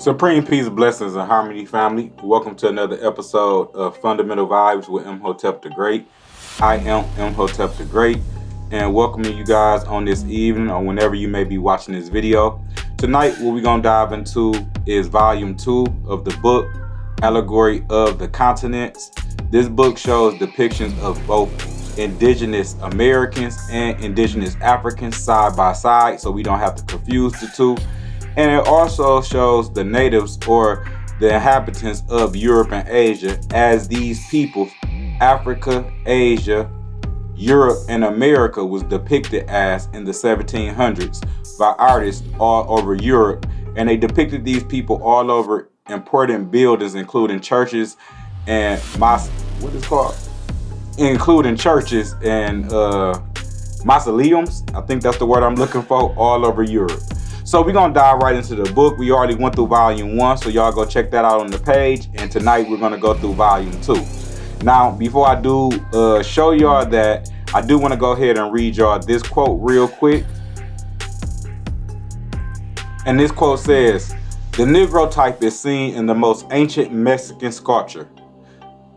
Supreme peace, blessings, and harmony, family. Welcome to another episode of Fundamental Vibez with Imhotep the Great. I am Imhotep the Great, and welcoming you guys on this evening or whenever you may be watching this video. Tonight, what we're going to dive into is Volume 2 of the book, Allegory of the Continents. This book shows depictions of both Indigenous Americans and Indigenous Africans side by side, so we don't have to confuse the two. And it also shows the natives or the inhabitants of Europe and Asia as these peoples, Africa, Asia, Europe, and America was depicted as in the 1700s by artists all over Europe. And they depicted these people all over important buildings, including churches and including churches and mausoleums. I think that's the word I'm looking for, all over Europe. So we're going to dive right into the book. We already went through Volume 1, so y'all go check that out on the page. And tonight we're going to go through Volume 2. Now, before I do show y'all that, I do want to go ahead and read y'all this quote real quick. And this quote says, "The Negro type is seen in the most ancient Mexican sculpture.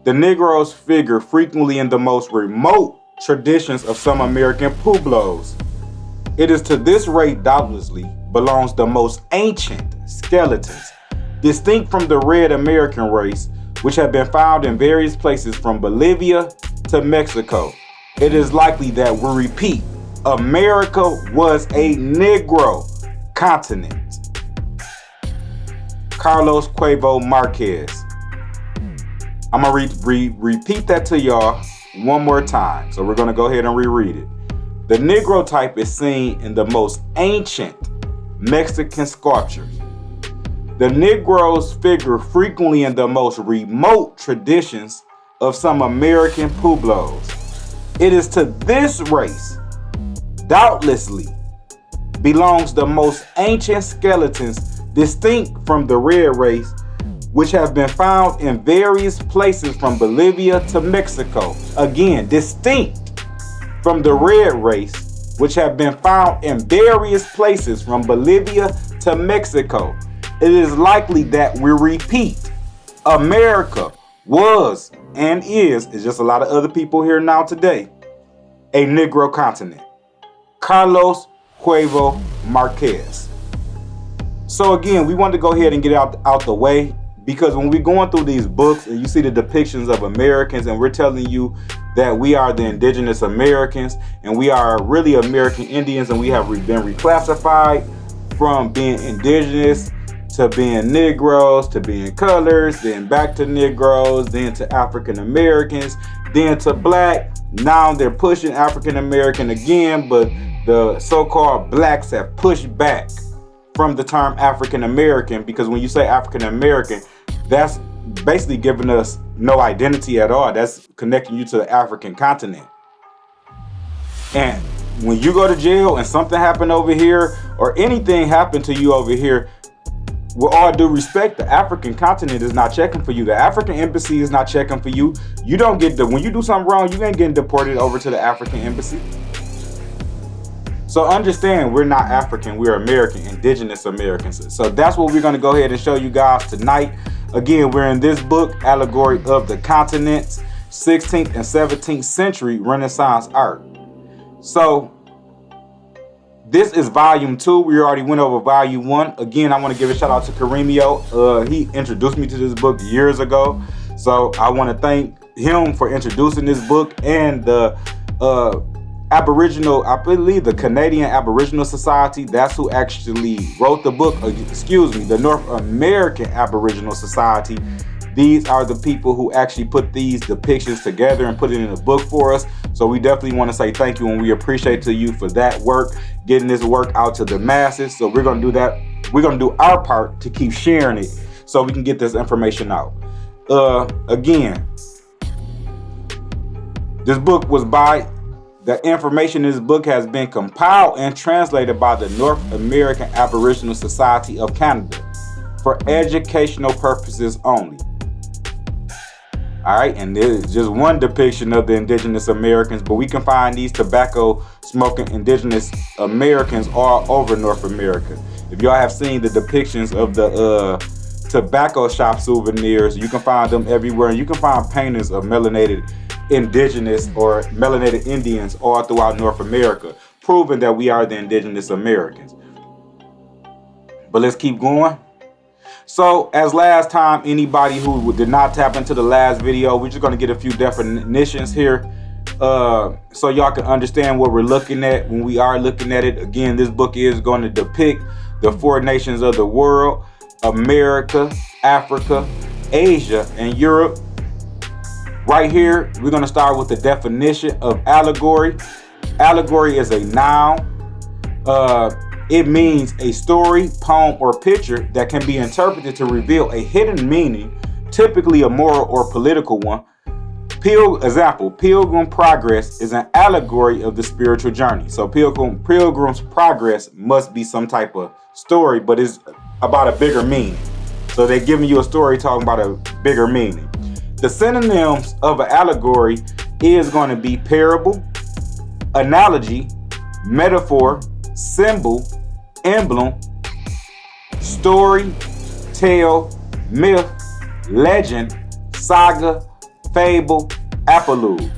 The Negroes figure frequently in the most remote traditions of some American pueblos. It is to this race doubtlessly belongs the most ancient skeletons, distinct from the red American race, which have been found in various places from Bolivia to Mexico. It is likely that we repeat, America was a Negro continent." Carlos Cuervo Marquez. I'm going to repeat that to y'all one more time. So we're going to go ahead and reread it. The Negro type is seen in the most ancient Mexican sculptures. The Negroes figure frequently in the most remote traditions of some American pueblos. It is to this race, doubtlessly, belongs the most ancient skeletons distinct from the red race, which have been found in various places from Bolivia to Mexico. Again, distinct from the red race, which have been found in various places from Bolivia to Mexico. It is likely that we repeat, America was and is, it's just a lot of other people here now today, a Negro continent. Carlos Cuervo Marquez. So again, we wanted to go ahead and get out the way, because when we're going through these books and you see the depictions of Americans and we're telling you that we are the Indigenous Americans and we are really American Indians, and we have been reclassified from being Indigenous to being Negroes to being colors, then back to Negroes, then to African Americans, then to Black. Now they're pushing African American again, but the so-called Blacks have pushed back from the term African American, because when you say African American, that's basically giving us no identity at all. That's connecting you to the African continent. And when you go to jail and something happened over here, or anything happened to you over here, with all due respect, the African continent is not checking for you. The African embassy is not checking for you. You don't get when you do something wrong, you ain't getting deported over to the African embassy. So understand, we're not African, we're American, Indigenous Americans. So that's what we're going to go ahead and show you guys tonight. Again, we're in this book, Allegory of the Continents, 16th and 17th century Renaissance art. So this is Volume 2. We already went over Volume 1. Again, I want to give a shout out to Karimio. He introduced me to this book years ago. So I want to thank him for introducing this book, and the Aboriginal, I believe the Canadian Aboriginal Society, that's who actually wrote the book. The North American Aboriginal Society. These are the people who actually put these depictions together and put it in a book for us. So we definitely want to say thank you, and we appreciate to you for that work, getting this work out to the masses. So we're going to do that. We're going to do our part to keep sharing it so we can get this information out. Again, this book was by the information in this book has been compiled and translated by the North American Aboriginal Society of Canada for educational purposes only. All right, and there's just one depiction of the Indigenous Americans, but we can find these tobacco smoking Indigenous Americans all over North America. If y'all have seen the depictions of the tobacco shop souvenirs. You can find them everywhere, and you can find paintings of melanated indigenous or melanated Indians all throughout North America, proving that we are the Indigenous Americans. But let's keep going. So as last time, anybody who did not tap into the last video, we're just going to get a few definitions here so y'all can understand what we're looking at when we are looking at it. Again, this book is going to depict the 4 nations of the world: America, Africa, Asia, and Europe. Right here, we're going to start with the definition of allegory. Allegory is a noun. It means a story, poem, or picture that can be interpreted to reveal a hidden meaning, typically a moral or political one. Example, Pilgrim Progress is an allegory of the spiritual journey. So Pilgrim's Progress must be some type of story, but it's about a bigger meaning. So they're giving you a story talking about a bigger meaning. The synonyms of an allegory is going to be parable, analogy, metaphor, symbol, emblem, story, tale, myth, legend, saga, fable, apologue.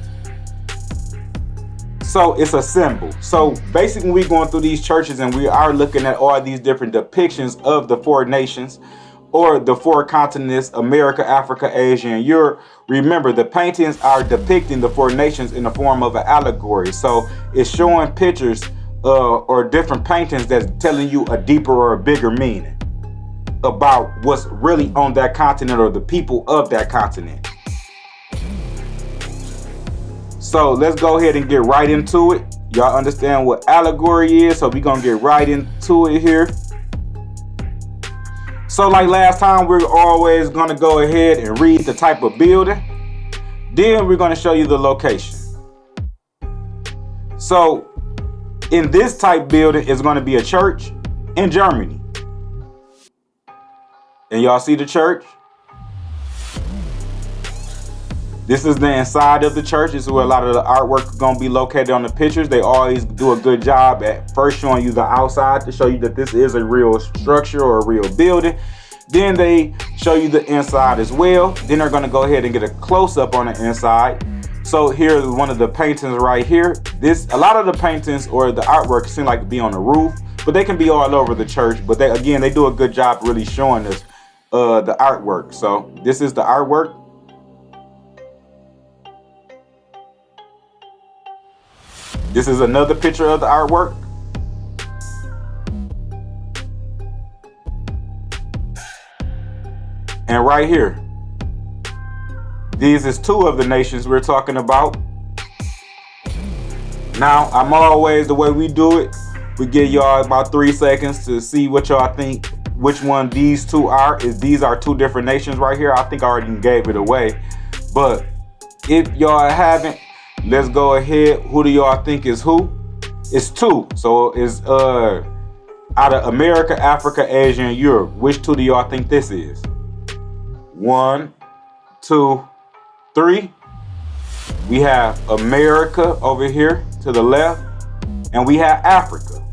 So it's a symbol. So basically, we're going through these churches and we are looking at all these different depictions of the 4 nations or the 4 continents: America, Africa, Asia, and Europe. Remember, the paintings are depicting the 4 nations in the form of an allegory. So it's showing pictures or different paintings that's telling you a deeper or a bigger meaning about what's really on that continent or the people of that continent. So let's go ahead and get right into it. Y'all understand what allegory is, so we're gonna get right into it here. So like last time, we're always gonna go ahead and read the type of building. Then we're gonna show you the location. So in this type building is gonna be a church in Germany. And y'all see the church? This is the inside of the church. This is where a lot of the artwork is going to be located on the pictures. They always do a good job at first showing you the outside to show you that this is a real structure or a real building. Then they show you the inside as well. Then they're going to go ahead and get a close-up on the inside. So here's one of the paintings right here. A lot of the paintings or the artwork seem like to be on the roof, but they can be all over the church. But they do a good job really showing us the artwork. So this is the artwork. This is another picture of the artwork. And right here, these is 2 of the nations we're talking about. Now, I'm always, the way we do it, we give y'all about 3 seconds to see what y'all think, which one these 2 are. These are 2 different nations right here. I think I already gave it away. But if y'all haven't, let's go ahead. Who do y'all think is who? It's 2. So it's out of America, Africa, Asia, and Europe. Which 2 do y'all think this is? 1, 2, 3. We have America over here to the left, and we have Africa.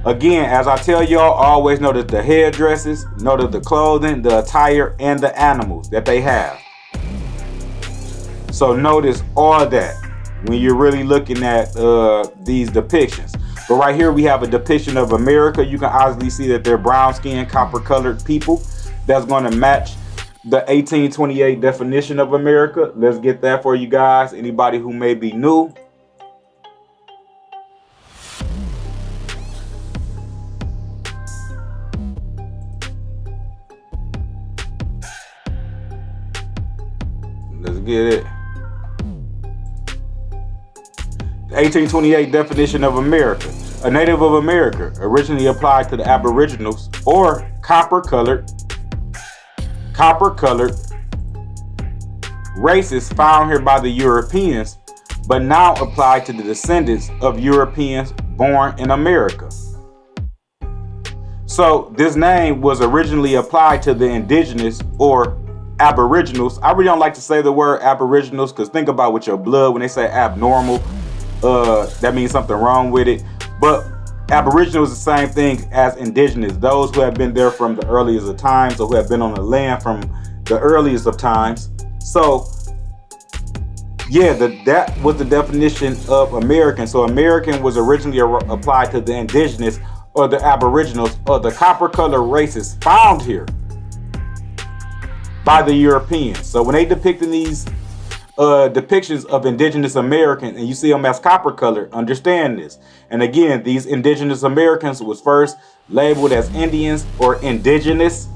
Again, as I tell y'all, always notice the headdresses, notice the clothing, the attire, and the animals that they have. So notice all that when you're really looking at these depictions. But right here we have a depiction of America. You can obviously see that they're brown skinned, copper colored people. That's going to match the 1828 definition of America. Let's get that for you guys. Anybody who may be new. Let's get it. The 1828 definition of America. A native of America, originally applied to the aboriginals or copper-colored races found here by the Europeans, but now applied to the descendants of Europeans born in America. So this name was originally applied to the indigenous or aboriginals. I really don't like to say the word aboriginals because think about with your blood when they say abnormal, that means something wrong with it. But Aboriginals is the same thing as indigenous, those who have been there from the earliest of times, or who have been on the land from the earliest of times. So yeah, that was the definition of American. So American was originally applied to the indigenous or the aboriginals or the copper color races found here by the Europeans. So when they depicting these depictions of Indigenous Americans and you see them as copper color, understand this. And again, these Indigenous Americans was first labeled as Indians or indigenous.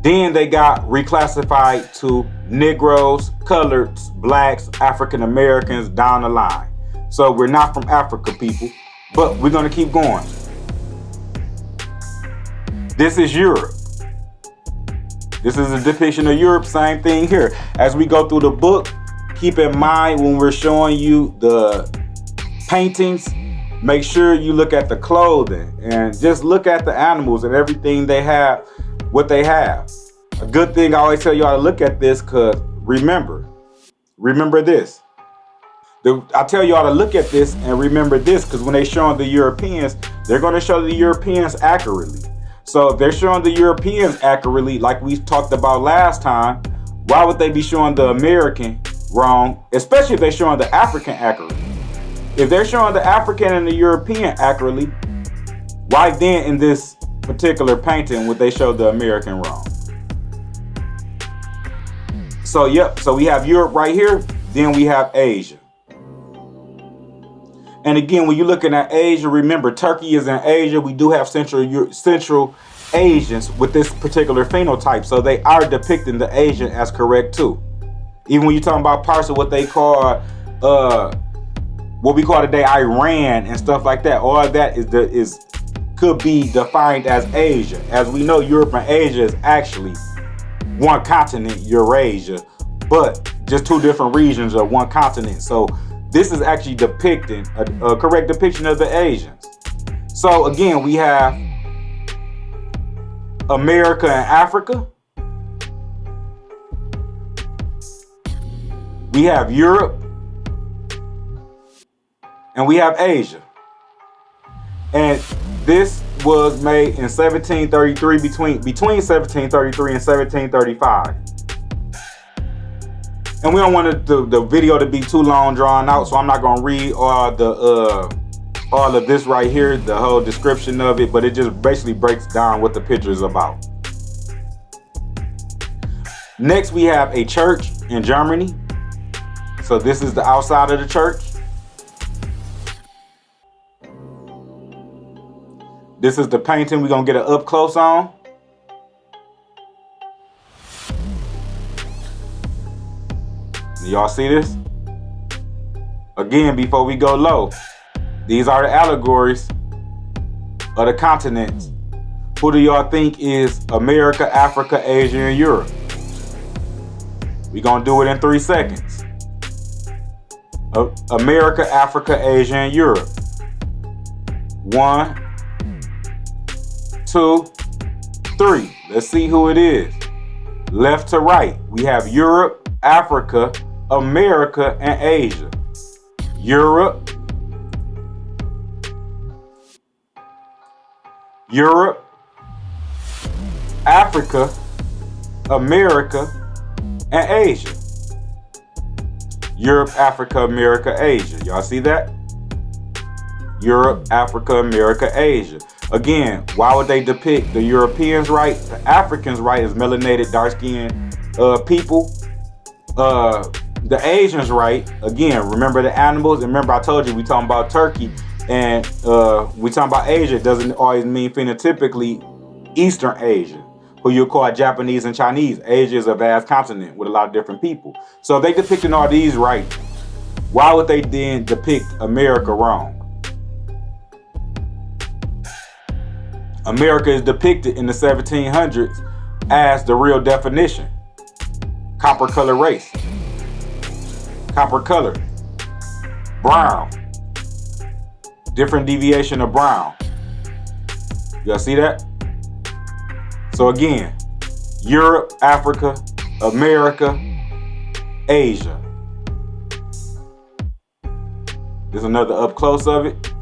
Then they got reclassified to Negroes, coloreds, blacks, African Americans down the line. So we're not from Africa, people, but we're going to keep going. This is Europe. This is a depiction of Europe. Same thing here. As we go through the book, keep in mind when we're showing you the paintings, make sure you look at the clothing and just look at the animals and everything they have, what they have. A good thing I always tell y'all to look at this, because remember this. I tell y'all to look at this and remember this, because when they showing the Europeans, they're going to show the Europeans accurately. So if they're showing the Europeans accurately, like we talked about last time, why would they be showing the American wrong, especially if they're showing the African accurately? If they're showing the African and the European accurately, why then in this particular painting would they show the American wrong? So yep, so we have Europe right here, then we have Asia. And again, when you're looking at Asia, remember Turkey is in Asia. We do have Central Asians with this particular phenotype, so they are depicting the Asian as correct too. Even when you're talking about parts of what they call, what we call today Iran and stuff like that, all of that could be defined as Asia. As we know, Europe and Asia is actually one continent, Eurasia, but just two different regions of one continent. So this is actually depicting a correct depiction of the Asians. So again, we have America and Africa. We have Europe. And we have Asia. And this was made in 1733, between 1733 and 1735. And we don't want the video to be too long drawn out, so I'm not going to read all of this right here, the whole description of it, but it just basically breaks down what the picture is about. Next, we have a church in Germany. So this is the outside of the church. This is the painting we're going to get an up close on. Y'all see this? Again, before we go low, these are the allegories of the continents. Who do y'all think is America, Africa, Asia, and Europe? We're going to do it in 3 seconds. America, Africa, Asia, and Europe. 1, 2, 3. Let's see who it is. Left to right, we have Europe, Africa, America, and Asia. Europe, Africa, America, and Asia. Europe, Africa, America, Asia. Y'all see that? Europe, Africa, America, Asia. Again, why would they depict the Europeans right, the Africans right as melanated, dark-skinned people? The Asians right, again, remember the animals. And remember I told you we talking about Turkey, and we talking about Asia. It doesn't always mean phenotypically Eastern Asia, who you call Japanese and Chinese. Asia is a vast continent with a lot of different people. So if they depicting all these right, why would they then depict America wrong? America is depicted in the 1700s as the real definition. Copper color race. Copper color. Brown. Different deviation of brown. Y'all see that? So again, Europe, Africa, America, Asia. This is another up close of it.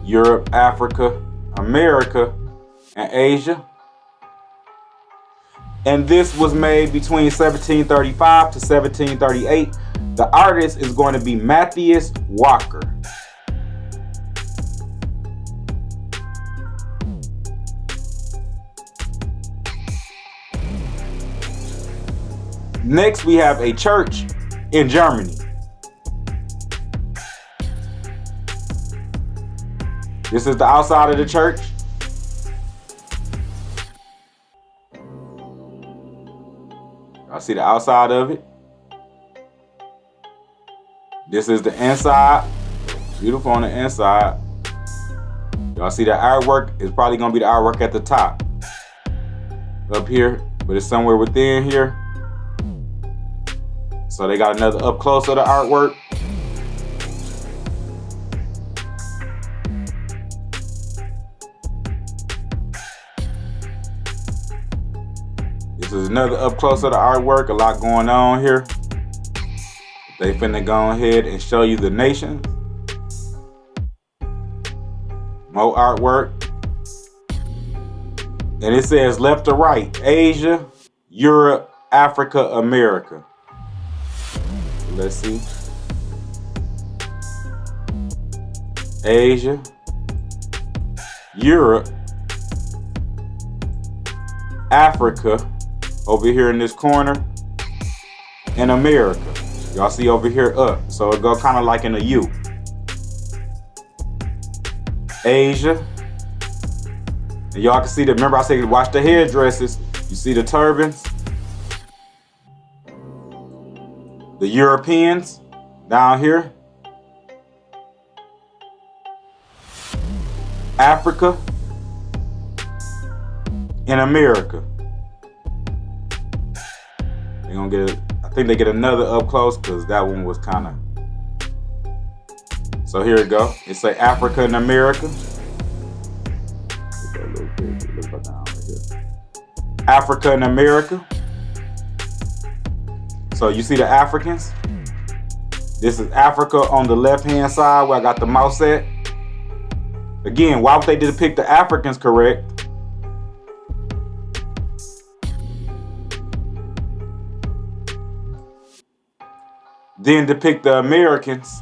Europe, Africa, America, and Asia. And this was made between 1735 to 1738. The artist is going to be Matthias Walker. Next, we have a church in Germany. This is the outside of the church. Y'all see the outside of it. This is the inside. Beautiful on the inside. Y'all see the artwork? It's probably gonna be the artwork at the top. Up here, but it's somewhere within here. So they got another up close of the artwork. This is another up close of the artwork. A lot going on here. They finna go ahead and show you the nations. More artwork. And it says left to right, Asia, Europe, Africa, America. Let's see. Asia, Europe, Africa, over here in this corner, and America. Y'all see over here up. So it go kind of like in a U. Asia. And y'all can see that, remember I said watch the headdresses. You see the turbans. The Europeans down here. Africa and America. They're gonna get, I think they get another up close because that one was kind of. So here it go. It say Africa and America. Africa and America. So you see the Africans. This is Africa on the left hand side where I got the mouse at. Again, why would they depict the Africans correct? Then depict the Americans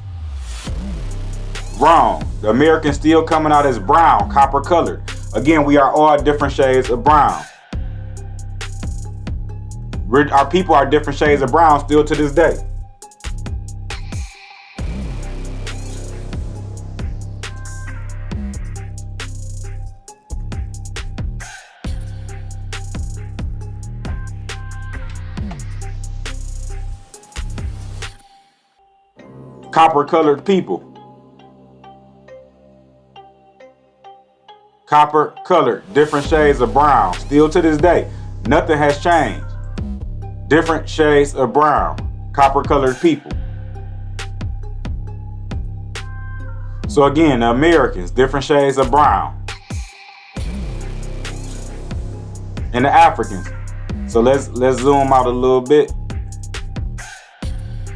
wrong. The Americans still coming out as brown, copper colored. Again, we are all different shades of brown. Our people are different shades of brown still to this day. Copper colored people. Copper colored, different shades of brown. Still to this day, nothing has changed. Different shades of brown, copper colored people. So again, the Americans, different shades of brown. And the Africans. So let's zoom out a little bit.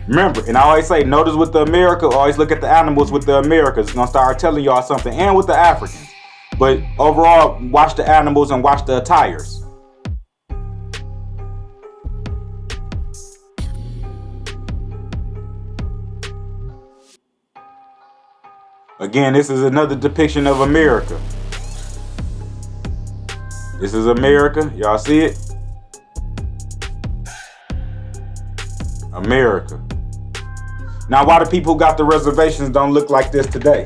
Remember, and I always say, notice with the America, always look at the animals with the Americas. It's gonna start telling y'all something, and with the Africans. But overall, watch the animals and watch the attires. Again, this is another depiction of America. This is America. Y'all see it? America. Now, why the people who got the reservations don't look like this today?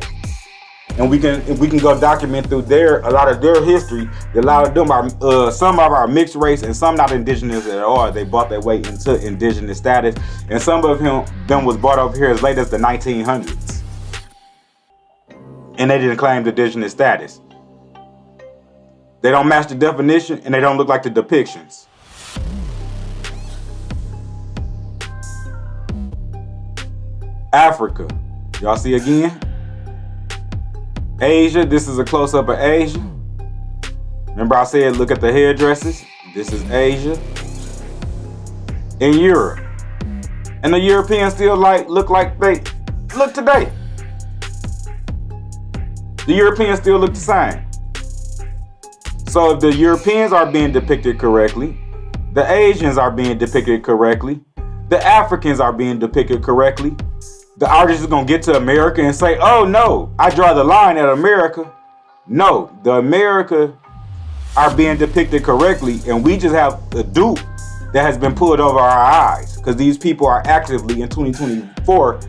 And we can go document through a lot of their history. A lot of them are some of our mixed race and some not indigenous at all. They bought their way into indigenous status, and some of them was brought over here as late as the 1900s, and they didn't claim the indigenous status. They don't match the definition, and they don't look like the depictions. Africa, y'all see again? Asia, this is a close-up of Asia. Remember I said look at the headdresses? This is Asia. And Europe. And the Europeans still look like Look today. The Europeans still look the same. So if the Europeans are being depicted correctly, the Asians are being depicted correctly, the Africans are being depicted correctly, the artist is going to get to America and say, oh no, I draw the line at America. No, the America are being depicted correctly, and we just have a dupe that has been pulled over our eyes, because these people are actively in 2024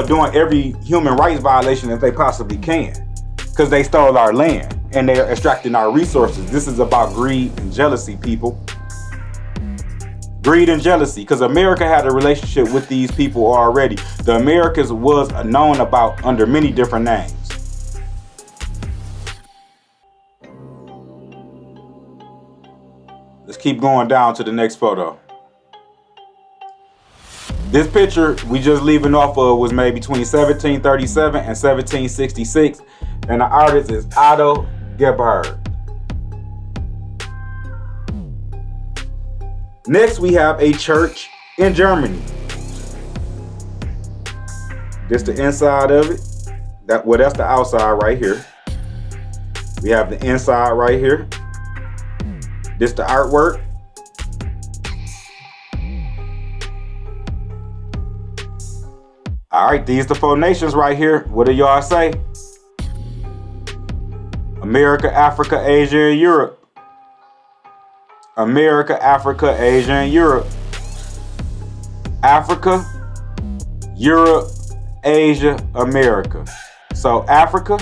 doing every human rights violation that they possibly can, because they stole our land and they're extracting our resources. This is about greed and jealousy, people. Greed and jealousy, because America had a relationship with these people already. The Americas was known about under many different names. Let's keep going down to the next photo. This picture we just leaving off of was made between 1737 and 1766, and the artist is Otto Gebhard. Next, we have a church in Germany. This the inside of it. That's the outside right here. We have the inside right here. This the artwork. All right, these the 4 nations right here. What do y'all say? America, Africa, Asia, and Europe. America, Africa, Asia, and Europe. Africa, Europe, Asia, America. So Africa,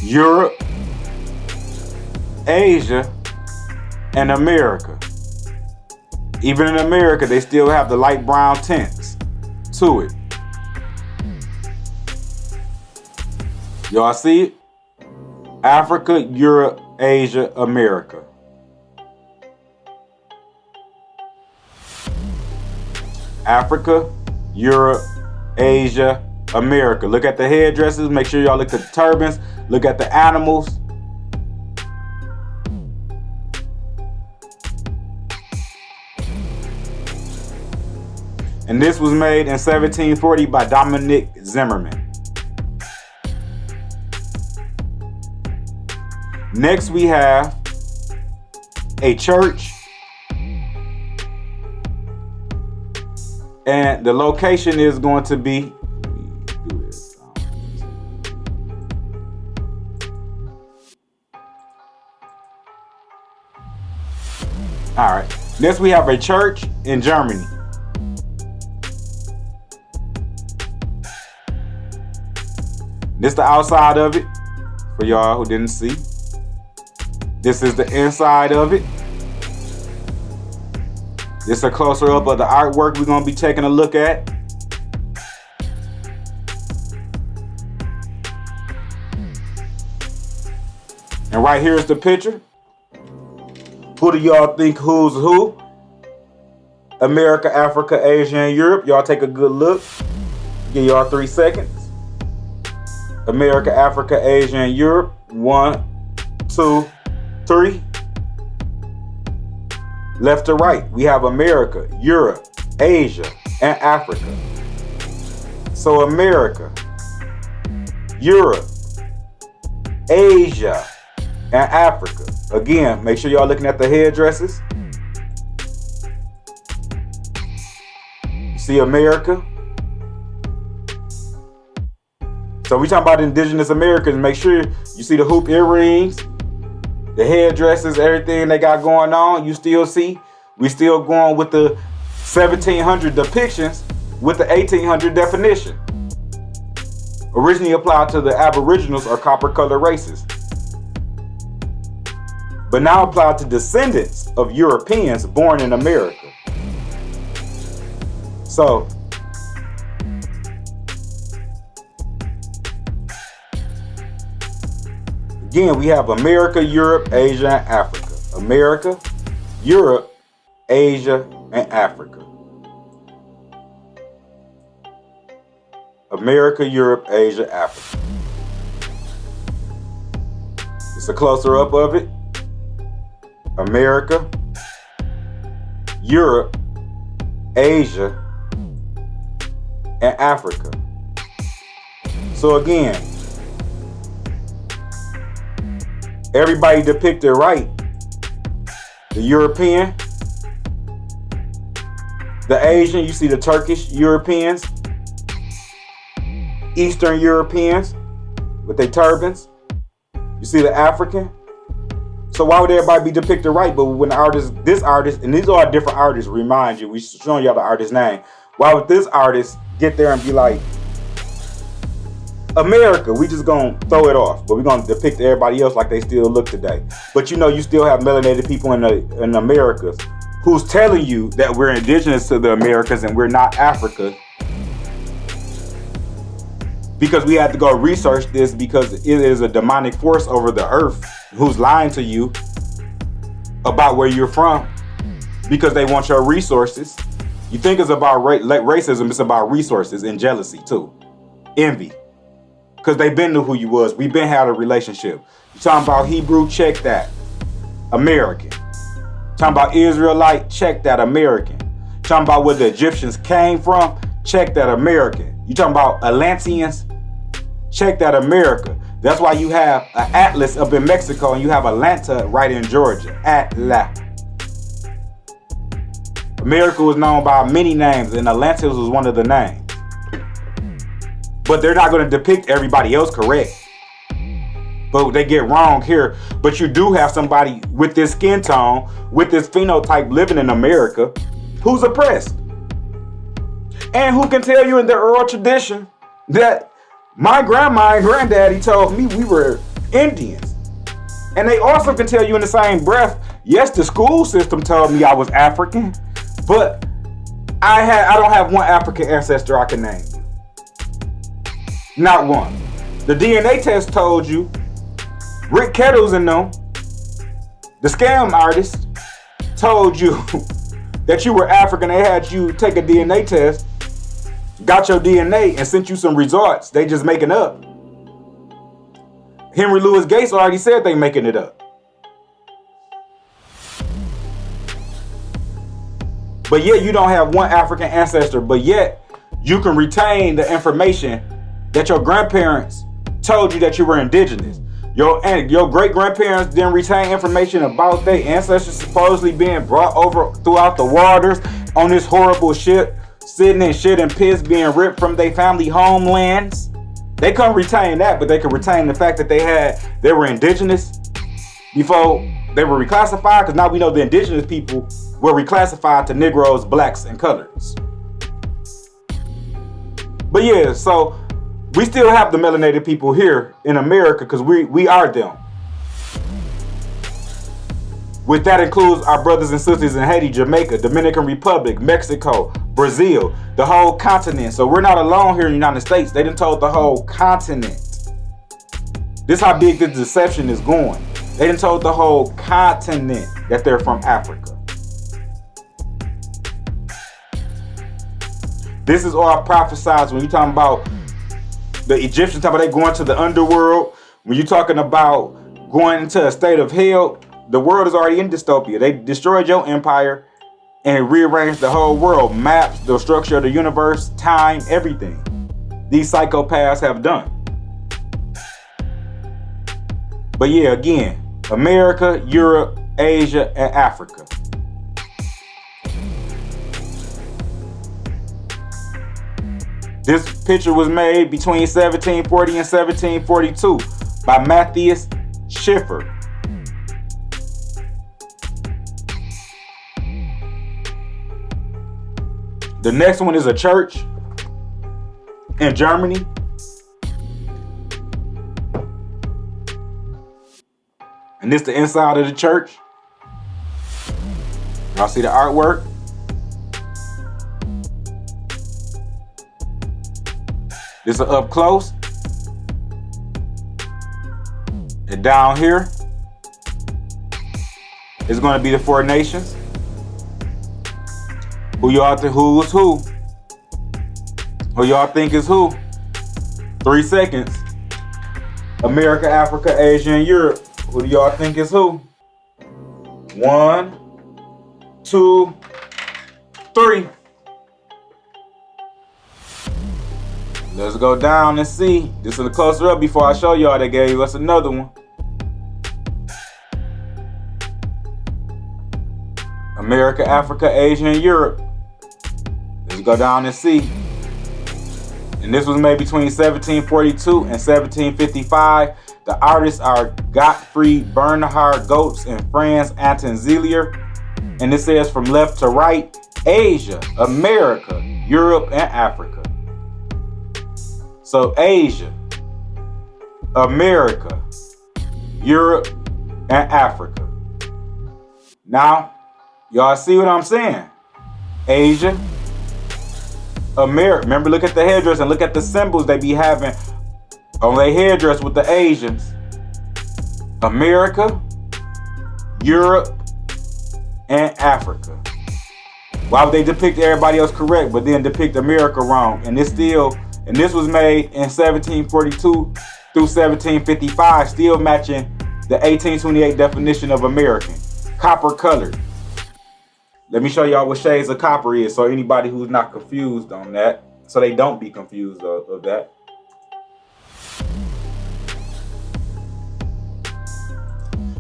Europe, Asia, and America. Even in America, they still have the light brown tints to it. Y'all see it? Africa, Europe, Asia, America. Africa, Europe, Asia, America. Look at the headdresses. Make sure y'all look at the turbans. Look at the animals. And this was made in 1740 by Dominic Zimmerman. Next, we have a church, and the location is going to be, all right. Next, we have a church in Germany. This is the outside of it for y'all who didn't see. This is the inside of it. This is a closer up of the artwork we're going to be taking a look at. And right here is the picture. Who do y'all think who's who? America, Africa, Asia, and Europe. Y'all take a good look. Give y'all 3 seconds. America, Africa, Asia, and Europe. 1, 2, 3. Left to right, we have America, Europe, Asia, and Africa. So America, Europe, Asia, and Africa. Again, make sure y'all looking at the headdresses. You see America. So we talking about Indigenous Americans. Make sure you see the hoop earrings, the headdresses, everything they got going on. You still see, we still going with the 1700 depictions with the 1800 definition. Originally applied to the aboriginals or copper colored races, but now applied to descendants of Europeans born in America. So again, we have America, Europe, Asia, and Africa. America, Europe, Asia, and Africa. America, Europe, Asia, Africa. It's a closer up of it. America, Europe, Asia, and Africa. So again, everybody depicted right. The European, the Asian, you see the Turkish Europeans, Eastern Europeans with their turbans. You see the African. So why would everybody be depicted right? But when this artist, and these are different artists, remind you, we showing y'all the artist's name. Why would this artist get there and be like, America, we just gonna throw it off, but we're gonna depict everybody else like they still look today. But you know, you still have melanated people in the Americas who's telling you that we're indigenous to the Americas and we're not Africa. Because we had to go research this because it is a demonic force over the earth who's lying to you about where you're from because they want your resources. You think it's about racism, it's about resources and jealousy too. Envy. Because they been knew who you was. We been had a relationship. You talking about Hebrew, check that. American. Talking about Israelite, check that. American. Talking about where the Egyptians came from, check that. American. You talking about Atlanteans, check that. America. That's why you have an Atlas up in Mexico and you have Atlanta right in Georgia. Atlas. America was known by many names and Atlantis was one of the names. But they're not going to depict everybody else correct. But they get wrong here. But you do have somebody with this skin tone, with this phenotype living in America, who's oppressed. And who can tell you in the oral tradition that my grandma and granddaddy told me we were Indians. And they also can tell you in the same breath, yes, the school system told me I was African, but I don't have one African ancestor I can name. Not one. The DNA test told you, Rick Kettles and them, the scam artist, told you that you were African. They had you take a DNA test, got your DNA, and sent you some results. They just making up. Henry Louis Gates already said they making it up. But yet you don't have one African ancestor, but yet you can retain the information that your grandparents told you that you were indigenous. Your great-grandparents didn't retain information about their ancestors supposedly being brought over throughout the waters on this horrible ship, sitting in shit and piss being ripped from their family homelands. They couldn't retain that, but they could retain the fact that they were indigenous before they were reclassified, because now we know the indigenous people were reclassified to Negroes, blacks, and coloreds. But yeah, so we still have the melanated people here in America because we are them. With that includes our brothers and sisters in Haiti, Jamaica, Dominican Republic, Mexico, Brazil, the whole continent. So we're not alone here in the United States. They done told the whole continent. This is how big this deception is going. They done told the whole continent that they're from Africa. This is all prophesied when you're talking about the Egyptians, talking about they going to the underworld. When you're talking about going into a state of hell, the world is already in dystopia. They destroyed your empire and rearranged the whole world. Maps, the structure of the universe, time, everything. These psychopaths have done. But yeah, again, America, Europe, Asia, and Africa. This picture was made between 1740 and 1742 by Matthias Schiffer. The next one is a church in Germany. And this the inside of the church. Y'all see the artwork? This is up close. And down here is going to be the four nations. Who y'all think who is who? Who y'all think is who? 3 seconds. America, Africa, Asia, and Europe. Who do y'all think is who? 1, 2, 3. Let's go down and see. This is a closer up before I show y'all. They gave us another one. America, Africa, Asia, and Europe. Let's go down and see. And this was made between 1742 and 1755. The artists are Gottfried Bernhard Goetz and Franz Anton Zeilier. And it says from left to right, Asia, America, Europe, and Africa. So Asia, America, Europe, and Africa. Now, y'all see what I'm saying? Asia, America. Remember, look at the headdress and look at the symbols they be having on their headdress with the Asians. America, Europe, and Africa. Why would they depict everybody else correct, but then depict America wrong? And this was made in 1742 through 1755, still matching the 1828 definition of American. Copper colored. Let me show y'all what shades of copper is, so anybody who's not confused on that, so they don't be confused of that.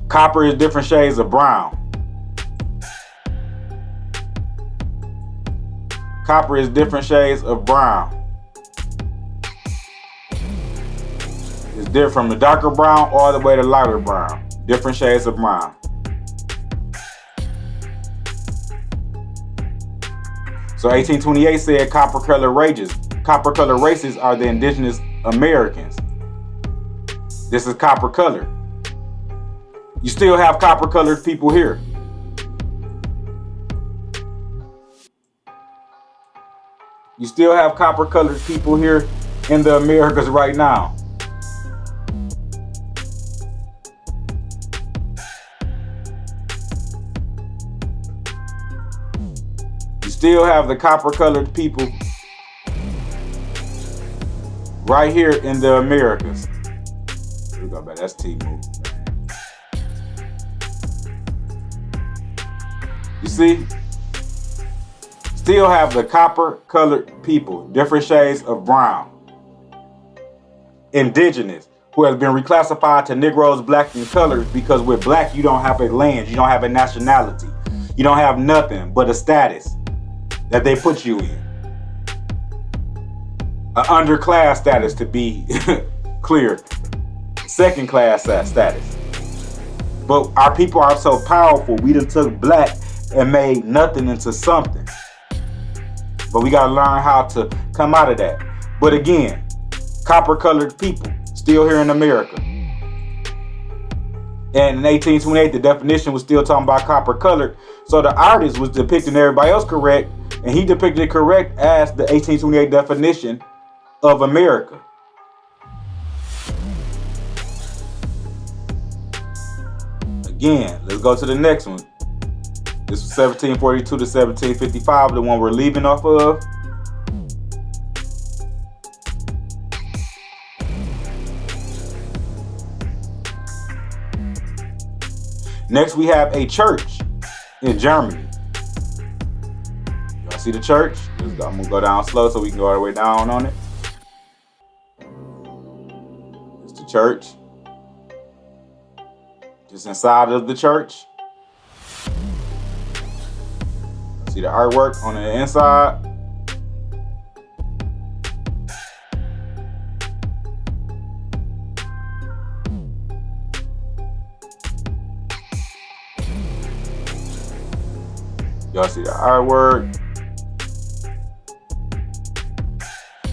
Copper is different shades of brown. Copper is different shades of brown. It's different from the darker brown all the way to lighter brown. Different shades of brown. So 1828 said copper color races. Copper color races are the Indigenous Americans. This is copper color. You still have copper colored people here. You still have copper colored people here in the Americas right now. You still have the copper colored people right here in the Americas. Here we go, man. That's T move. You see? Still have the copper colored people, different shades of brown. Indigenous, who has been reclassified to Negroes, black, and colors, because with black, you don't have a land, you don't have a nationality. You don't have nothing but a status that they put you in. An underclass status, to be clear. Second class status. But our people are so powerful, we done took black and made nothing into something. But we gotta learn how to come out of that. But again, copper colored people still here in America. And in 1828, the definition was still talking about copper colored. So the artist was depicting everybody else correct, and he depicted it correct as the 1828 definition of America. Again, let's go to the next one. This was 1742 to 1755, the one we're leaving off of. Next, we have a church in Germany. Y'all see the church? I'm gonna go down slow so we can go all the way down on it. It's the church. Just inside of the church. See the artwork on the inside. Y'all see the artwork.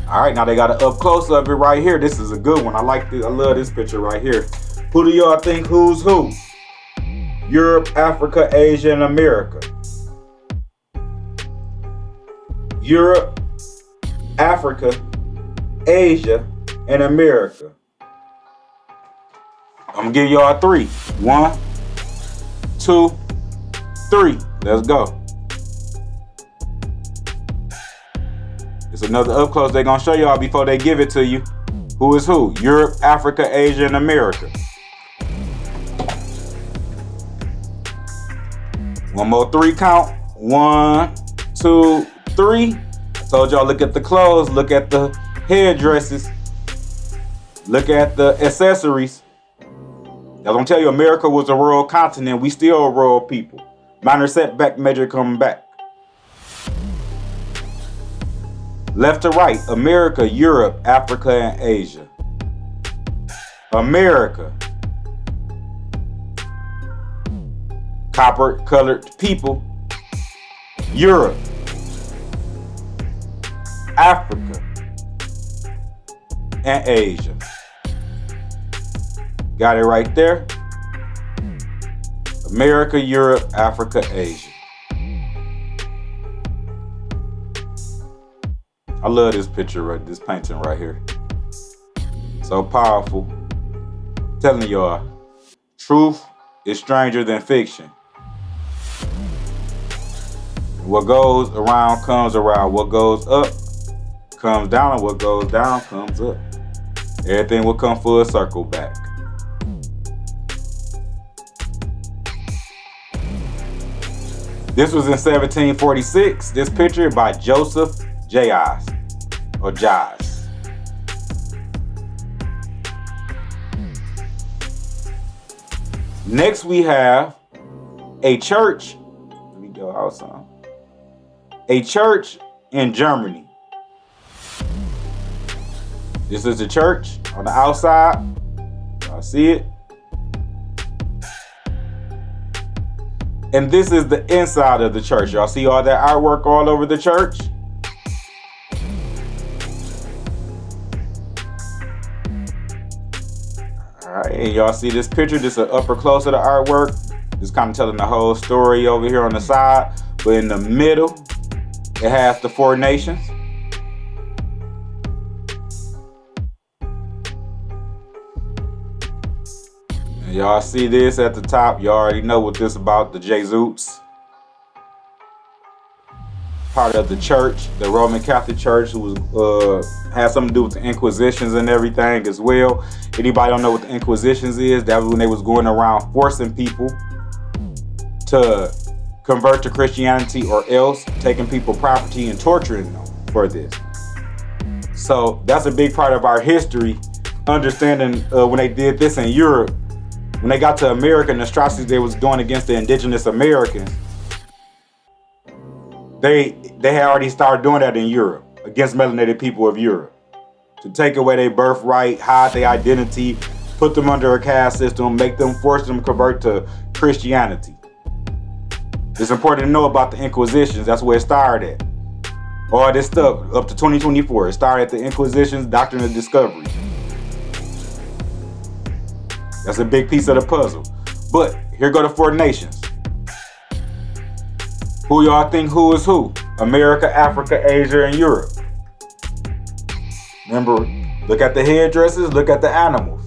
All right, now they got an up close of it right here. This is a good one. I love this picture right here. Who do y'all think who's who? Europe, Africa, Asia, and America. Europe, Africa, Asia, and America. I'm gonna give y'all 3. 1, 2, 3. Let's go. It's another up close they're gonna show y'all before they give it to you. Who is who? Europe, Africa, Asia, and America. One more 3 count. 1, 2, 3. I told y'all look at the clothes, look at the headdresses. Look at the accessories. I'm gonna tell you, America was a rural continent. We still a rural people. Minor setback, major coming back. Left to right, America, Europe, Africa, and Asia. America. Copper-colored people. Europe. Africa. And Asia. Got it right there. America, Europe, Africa, Asia. I love this picture, this painting right here. So powerful. I'm telling y'all, truth is stranger than fiction. What goes around comes around. What goes up comes down, and what goes down comes up. Everything will come full circle back. This was in 1746. This picture by Joseph Jayas, or Jais. Next we have a church. Let me go outside. A church in Germany. This is the church on the outside. Y'all see it? And this is the inside of the church. Y'all see all that artwork all over the church? All right, and y'all see this picture? This is an upper close of the artwork. Just kind of telling the whole story over here on the side. But in the middle, it has the 4 nations. And y'all see this at the top. You already know what this is about, the Jesuits. Part of the church, the Roman Catholic Church, who was had something to do with the Inquisitions and everything as well. Anybody don't know what the Inquisitions is? That was when they was going around forcing people to convert to Christianity, or else taking people property and torturing them for this. So that's a big part of our history, understanding when they did this in Europe. When they got to America and the atrocities they was doing against the Indigenous Americans, they had already started doing that in Europe against melanated people of Europe, to take away their birthright, hide their identity, put them under a caste system, force them to convert to Christianity. It's important to know about the Inquisitions. That's where it started at. All this stuff up to 2024. It started at the Inquisitions, Doctrine of Discovery. That's a big piece of the puzzle. But here go the 4 nations. Who y'all think who is who? America, Africa, Asia, and Europe. Remember, look at the headdresses, look at the animals.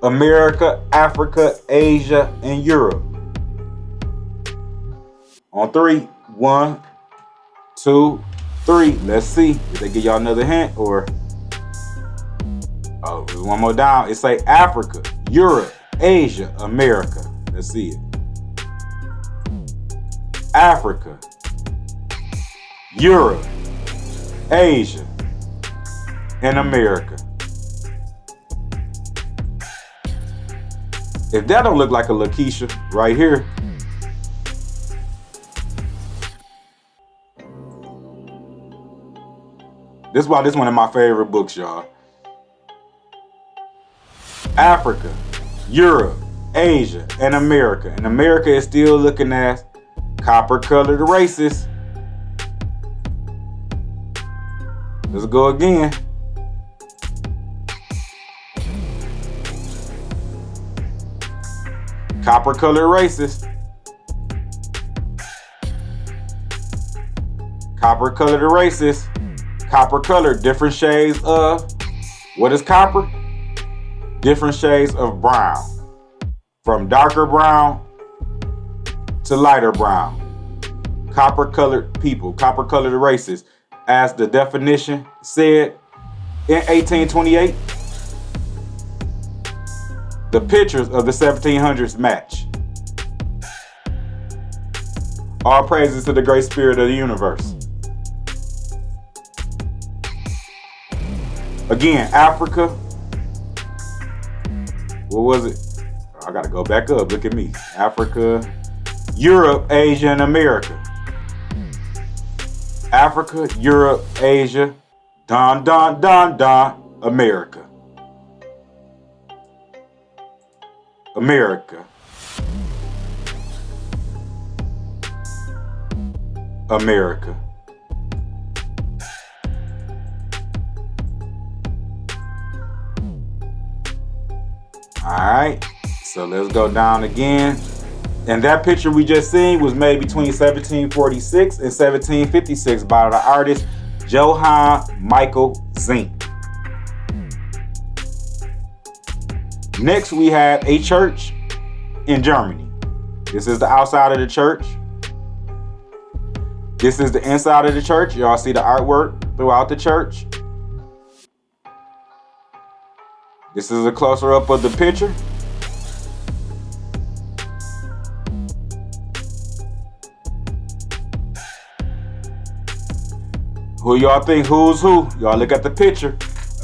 America, Africa, Asia, and Europe. On 3, 1, 2, 3. Let's see. Did they give y'all another hint, or? Oh, there's one more down. It say Africa, Europe, Asia, America. Let's see it. Africa, Europe, Asia, and America. If that don't look like a Lakeisha right here. This is why this is one of my favorite books, y'all. Africa, Europe, Asia, and America. And America is still looking at copper-colored races. Let's go again. Copper-colored races. Copper-colored races. Copper-colored, different shades of, what is copper? Different shades of brown. From darker brown to lighter brown. Copper-colored people, copper-colored races. As the definition said in 1828, the pictures of the 1700s match. All praises to the great spirit of the universe. Again, Africa. What was it? I gotta go back up. Look at me. Africa, Europe, Asia, and America. Africa, Europe, Asia, America. America. America. All right, so let's go down again. And that picture we just seen was made between 1746 and 1756 by the artist Johann Michael Zink. Next, we have a church in Germany. This is the outside of the church. This is the inside of the church. Y'all see the artwork throughout the church. This is a closer up of the picture. Who y'all think who's who? Y'all look at the picture.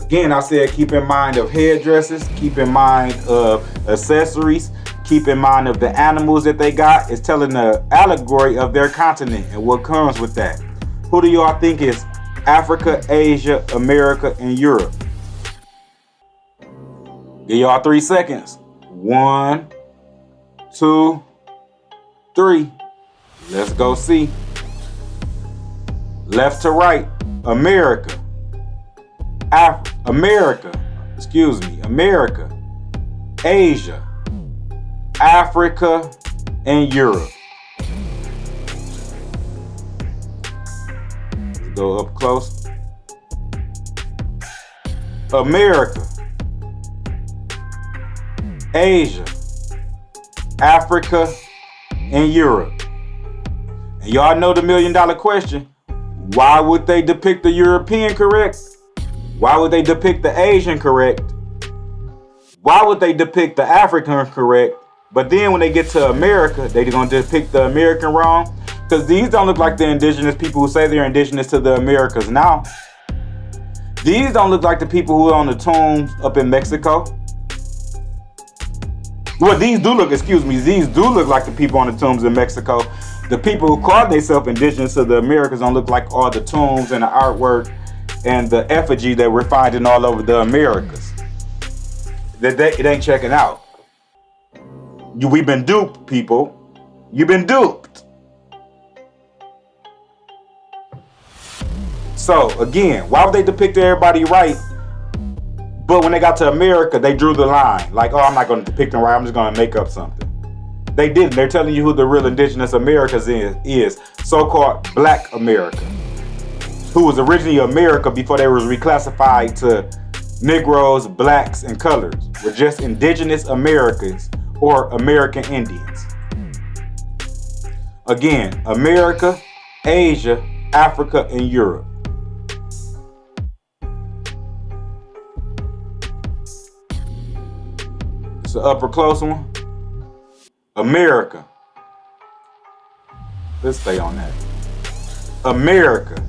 Again, I said keep in mind of headdresses, keep in mind of accessories, keep in mind of the animals that they got. It's telling the allegory of their continent and what comes with that. Who do y'all think is Africa, Asia, America, and Europe? Give y'all 3 seconds. 1, 2, 3. Let's go see. Left to right, America. America, Asia, Africa, and Europe. Let's go up close. America, Asia, Africa, and Europe. And y'all know the $1 million question. Why would they depict the European correct? Why would they depict the Asian correct? Why would they depict the African correct? But then when they get to America, they're going to depict the American wrong? Because these don't look like the indigenous people who say they're indigenous to the Americas now. These don't look like the people who are on the tombs up in Mexico. Well, these do look like the people on the tombs in Mexico. The people who call themselves indigenous to the Americas don't look like all the tombs and the artwork and the effigy that we're finding all over the Americas. It ain't checking out. We've been duped, people. You've been duped. So, again, why would they depict everybody right? But when they got to America, they drew the line. Like, oh, I'm not going to depict them right. I'm just going to make up something. They didn't. They're telling you who the real Indigenous Americans is. So-called Black America, who was originally America before they was reclassified to Negroes, Blacks, and Colors. Were just Indigenous Americans or American Indians. Again, America, Asia, Africa, and Europe. It's an upper close one. America. Let's stay on that. America.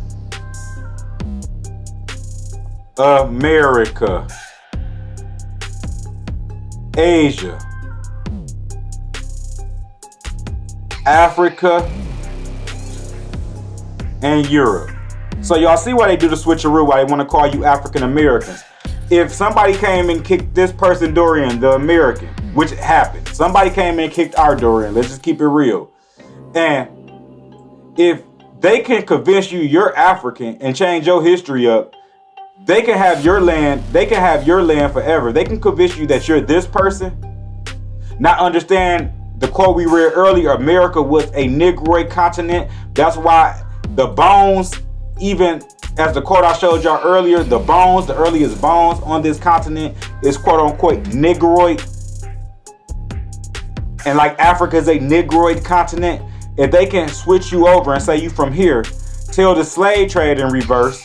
America. Asia. Africa. And Europe. So y'all see why they do the switcheroo, why they want to call you African Americans. If somebody came and kicked this person door in, the American, which happened. Somebody came and kicked our door in. Let's just keep it real. And if they can convince you you're African and change your history up, they can have your land. They can have your land forever. They can convince you that you're this person. Not understand the quote we read earlier. America was a Negroid continent. That's why the bones, even as the quote I showed y'all earlier, the bones, the earliest bones on this continent is quote unquote Negroid. And like Africa is a Negroid continent, if they can switch you over and say you from here, tell the slave trade in reverse.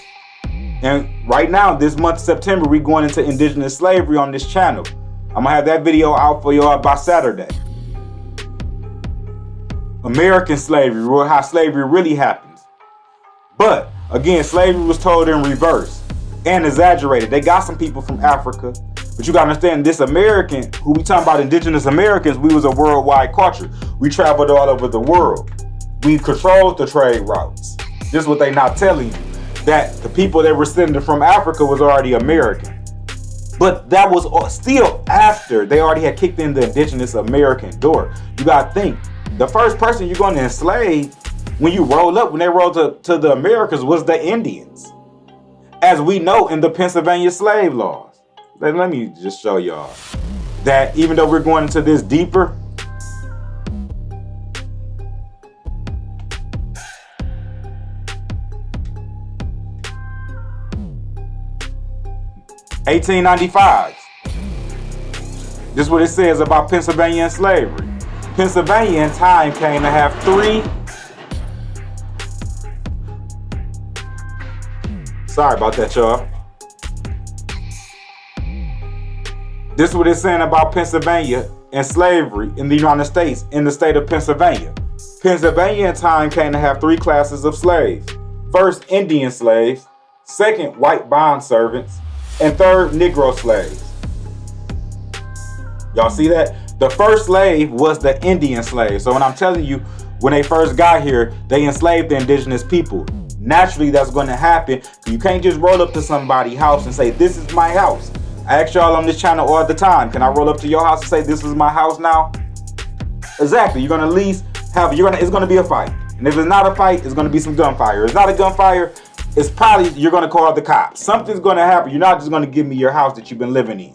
And right now, this month of September, we're going into indigenous slavery on this channel. I'm gonna have that video out for y'all by Saturday. American slavery, how slavery really happens. But again, slavery was told in reverse. and exaggerated. They got some people from Africa, but you gotta understand, this American, who we talking about, Indigenous Americans, we was a worldwide culture. We traveled all over the world. We controlled the trade routes. This is what they not telling you, that the people that were sending from Africa was already American. But that was still after they already had kicked in the Indigenous American door. You gotta think, the first person you're going to enslave when you roll up, when they rolled to the Americas, was the Indians, as we know in the Pennsylvania slave laws. Let me just show y'all that even though we're going into this deeper, (1895). This is what it says about Pennsylvania and slavery. Pennsylvania in time came to have 3. Sorry about that, y'all. This is what it's saying about Pennsylvania and slavery in the United States, in the state of Pennsylvania. Pennsylvania in time came to have 3 classes of slaves. First, Indian slaves. Second, white bond servants. And third, Negro slaves. Y'all see that? The first slave was the Indian slave. So when I'm telling you, when they first got here, they enslaved the indigenous people. Naturally, that's going to happen. You can't just roll up to somebody's house and say, this is my house. I ask y'all on this channel all the time, can I roll up to your house and say, this is my house now? Exactly. You're going to at least have, it's going to be a fight. And if it's not a fight, it's going to be some gunfire. If it's not a gunfire, it's probably, you're going to call the cops. Something's going to happen. You're not just going to give me your house that you've been living in.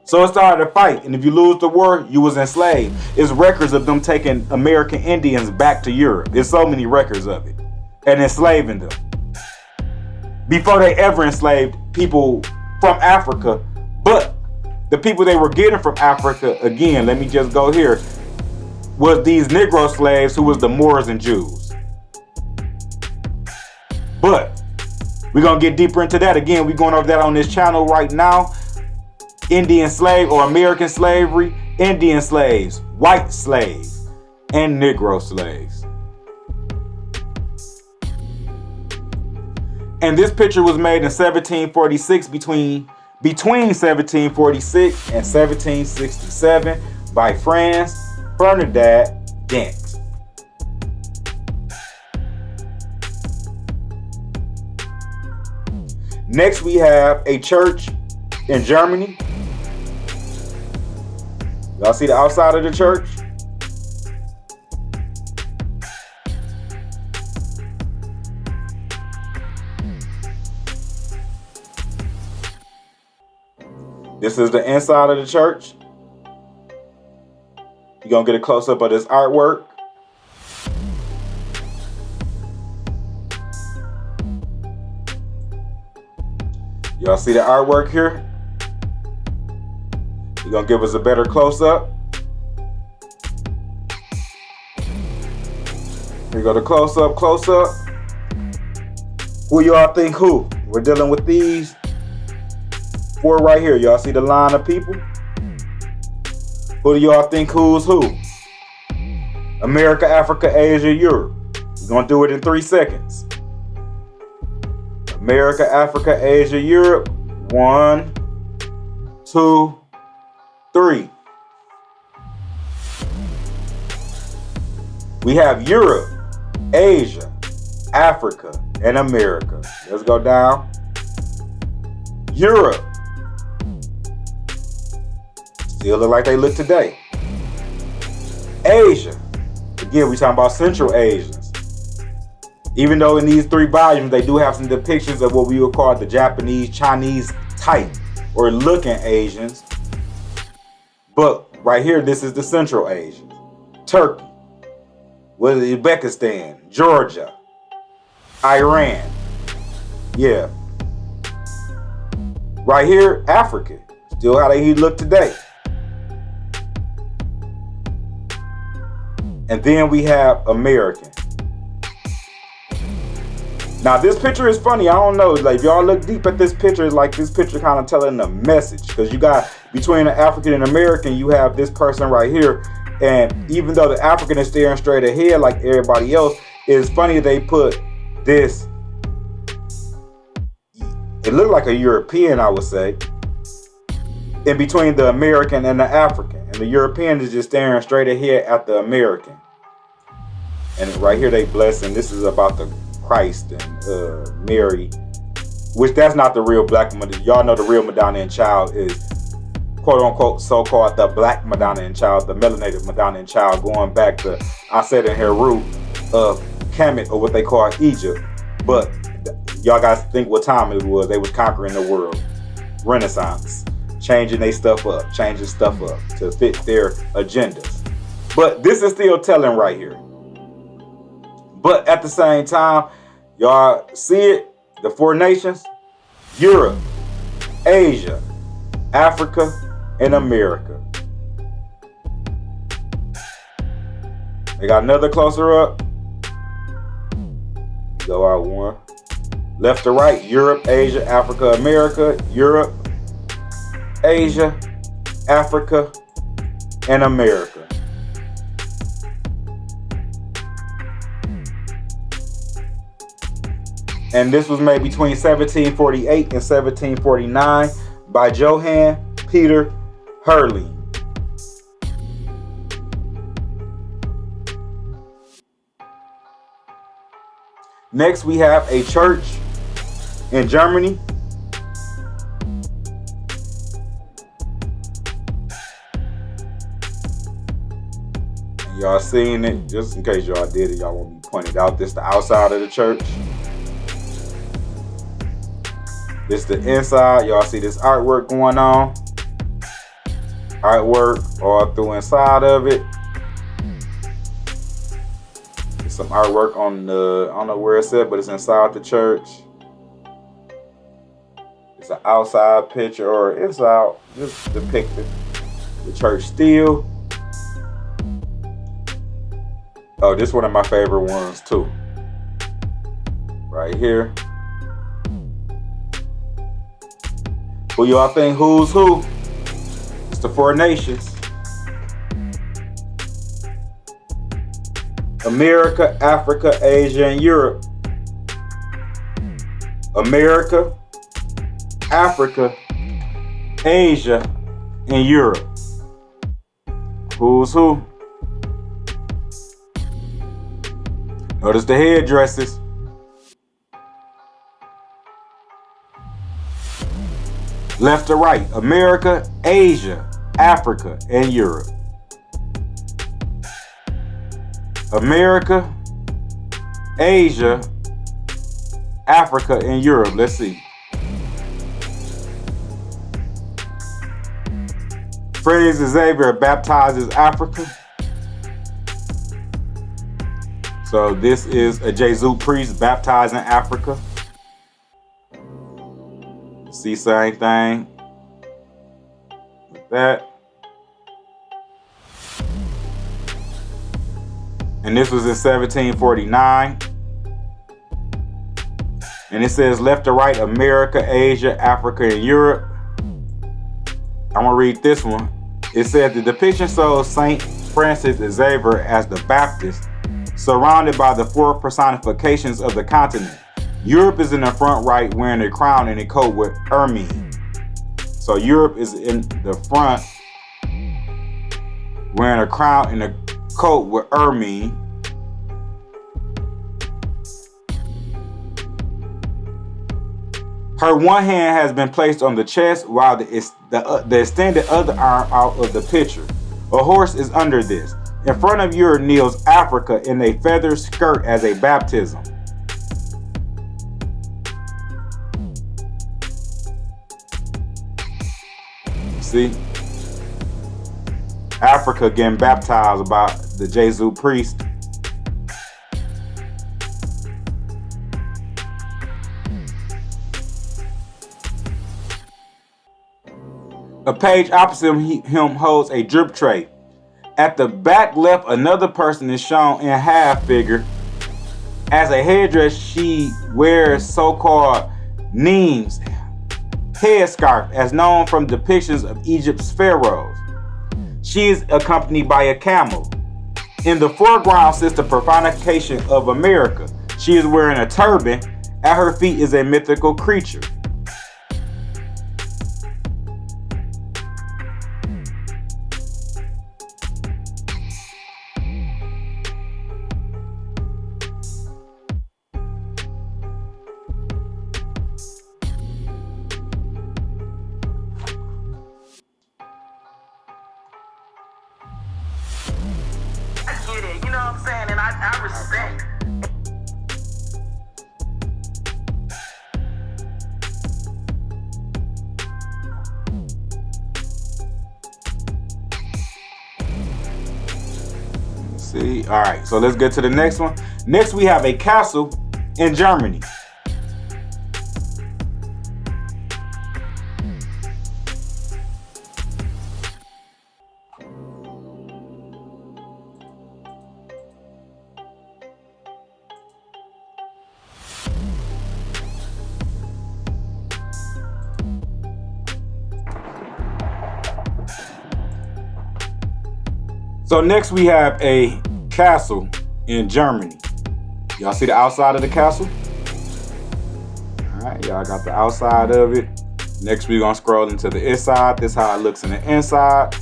So it started a fight. And if you lose the war, you was enslaved. It's records of them taking American Indians back to Europe. There's so many records of it. And enslaving them. Before they ever enslaved people from Africa. But the people they were getting from Africa, again, let me just go here, was these Negro slaves who was the Moors and Jews. But we're going to get deeper into that. Again, we're going over that on this channel right now. Indian slave or American slavery, Indian slaves, white slaves, and Negro slaves. And this picture was made in 1746, between 1746 and 1767 by Franz Bernadette Dent. Next, we have a church in Germany. Y'all see the outside of the church? This is the inside of the church. You're going to get a close-up of this artwork. Y'all see the artwork here? You're going to give us a better close-up. Here you go, the close-up, close-up. Who y'all think who? We're dealing with these 4 right here. Y'all see the line of people? Who do y'all think who's who? America, Africa, Asia, Europe. We're going to do it in 3 seconds. America, Africa, Asia, Europe. 1, 2, 3. We have Europe, Asia, Africa, and America. Let's go down. Europe. Still look like they look today. Asia. Again, we talking about Central Asians. Even though in these 3 volumes, they do have some depictions of what we would call the Japanese, Chinese type or looking Asians. But right here, this is the Central Asians. Turkey, Uzbekistan, Georgia, Iran. Yeah. Right here, Africa. Still how they look today. And then we have American. Now this picture is funny. I don't know. Like if y'all look deep at this picture, it's like this picture kind of telling a message. Because you got between the African and American, you have this person right here. And even though the African is staring straight ahead like everybody else, it's funny they put this It looked like a European, I would say. In between the American and the African. And the European is just staring straight ahead at the American. And right here they blessing. This is about the Christ and Mary. Which that's not the real black Madonna. Y'all know the real Madonna and Child is quote unquote so-called the black Madonna and Child, the melanated Madonna and Child, going back to Aset and Heru of Kemet, or what they call Egypt. But y'all guys think what time it was. They was conquering the world. Renaissance. Changing their stuff up. Changing stuff up to fit their agendas. But this is still telling right here. But at the same time, y'all see it? The 4 nations, Europe, Asia, Africa, and America. They got another closer up. Go out one. Left to right, Europe, Asia, Africa, America, Europe, Asia, Africa, and America. And this was made between 1748 and 1749 by Johann Peter Hurley. Next, we have a church in Germany. And y'all seen it, just in case y'all did it, y'all won't be pointed out. This is the outside of the church. This is the inside. Y'all see this artwork going on. Artwork all through inside of it. There's some artwork on the, I don't know where it's at, but it's inside the church. It's an outside picture or inside, just depicted. The church still. Oh, this is one of my favorite ones too. Right here. Who y'all think who's who? It's the 4 nations. America, Africa, Asia, and Europe. America, Africa, Asia, and Europe. Who's who? Notice the headdresses. Left to right, America, Asia, Africa, and Europe. America, Asia, Africa, and Europe. Let's see. Francis Xavier baptizes Africa. So this is a Jesuit priest baptized in Africa. See, same thing with that. And this was in 1749. And it says left to right, America, Asia, Africa, and Europe. I'm gonna read this one. It said the depiction shows Saint Francis Xavier as the Baptist, surrounded by the 4 personifications of the continent. Europe is in the front right, wearing a crown and a coat with ermine. So Europe is in the front, wearing a crown and a coat with ermine. Her one hand has been placed on the chest, while the extended other arm out of the picture. A horse is under this. In front of Europe kneels Africa in a feather skirt as a baptism. See? Africa getting baptized by the Jesuit priest. A page opposite him holds a drip tray. At the back left, another person is shown in half figure. As a headdress, she wears so-called Nemes headscarf, as known from depictions of Egypt's pharaohs. She is accompanied by a camel. In the foreground sits the personification of America. She is wearing a turban. At her feet is a mythical creature. See, all right, so let's get to the next one. Next, we have a castle in Germany. So next we have a castle in Germany. Y'all see the outside of the castle? All right, y'all got the outside of it. Next we're gonna scroll into the inside. This is how it looks in the inside.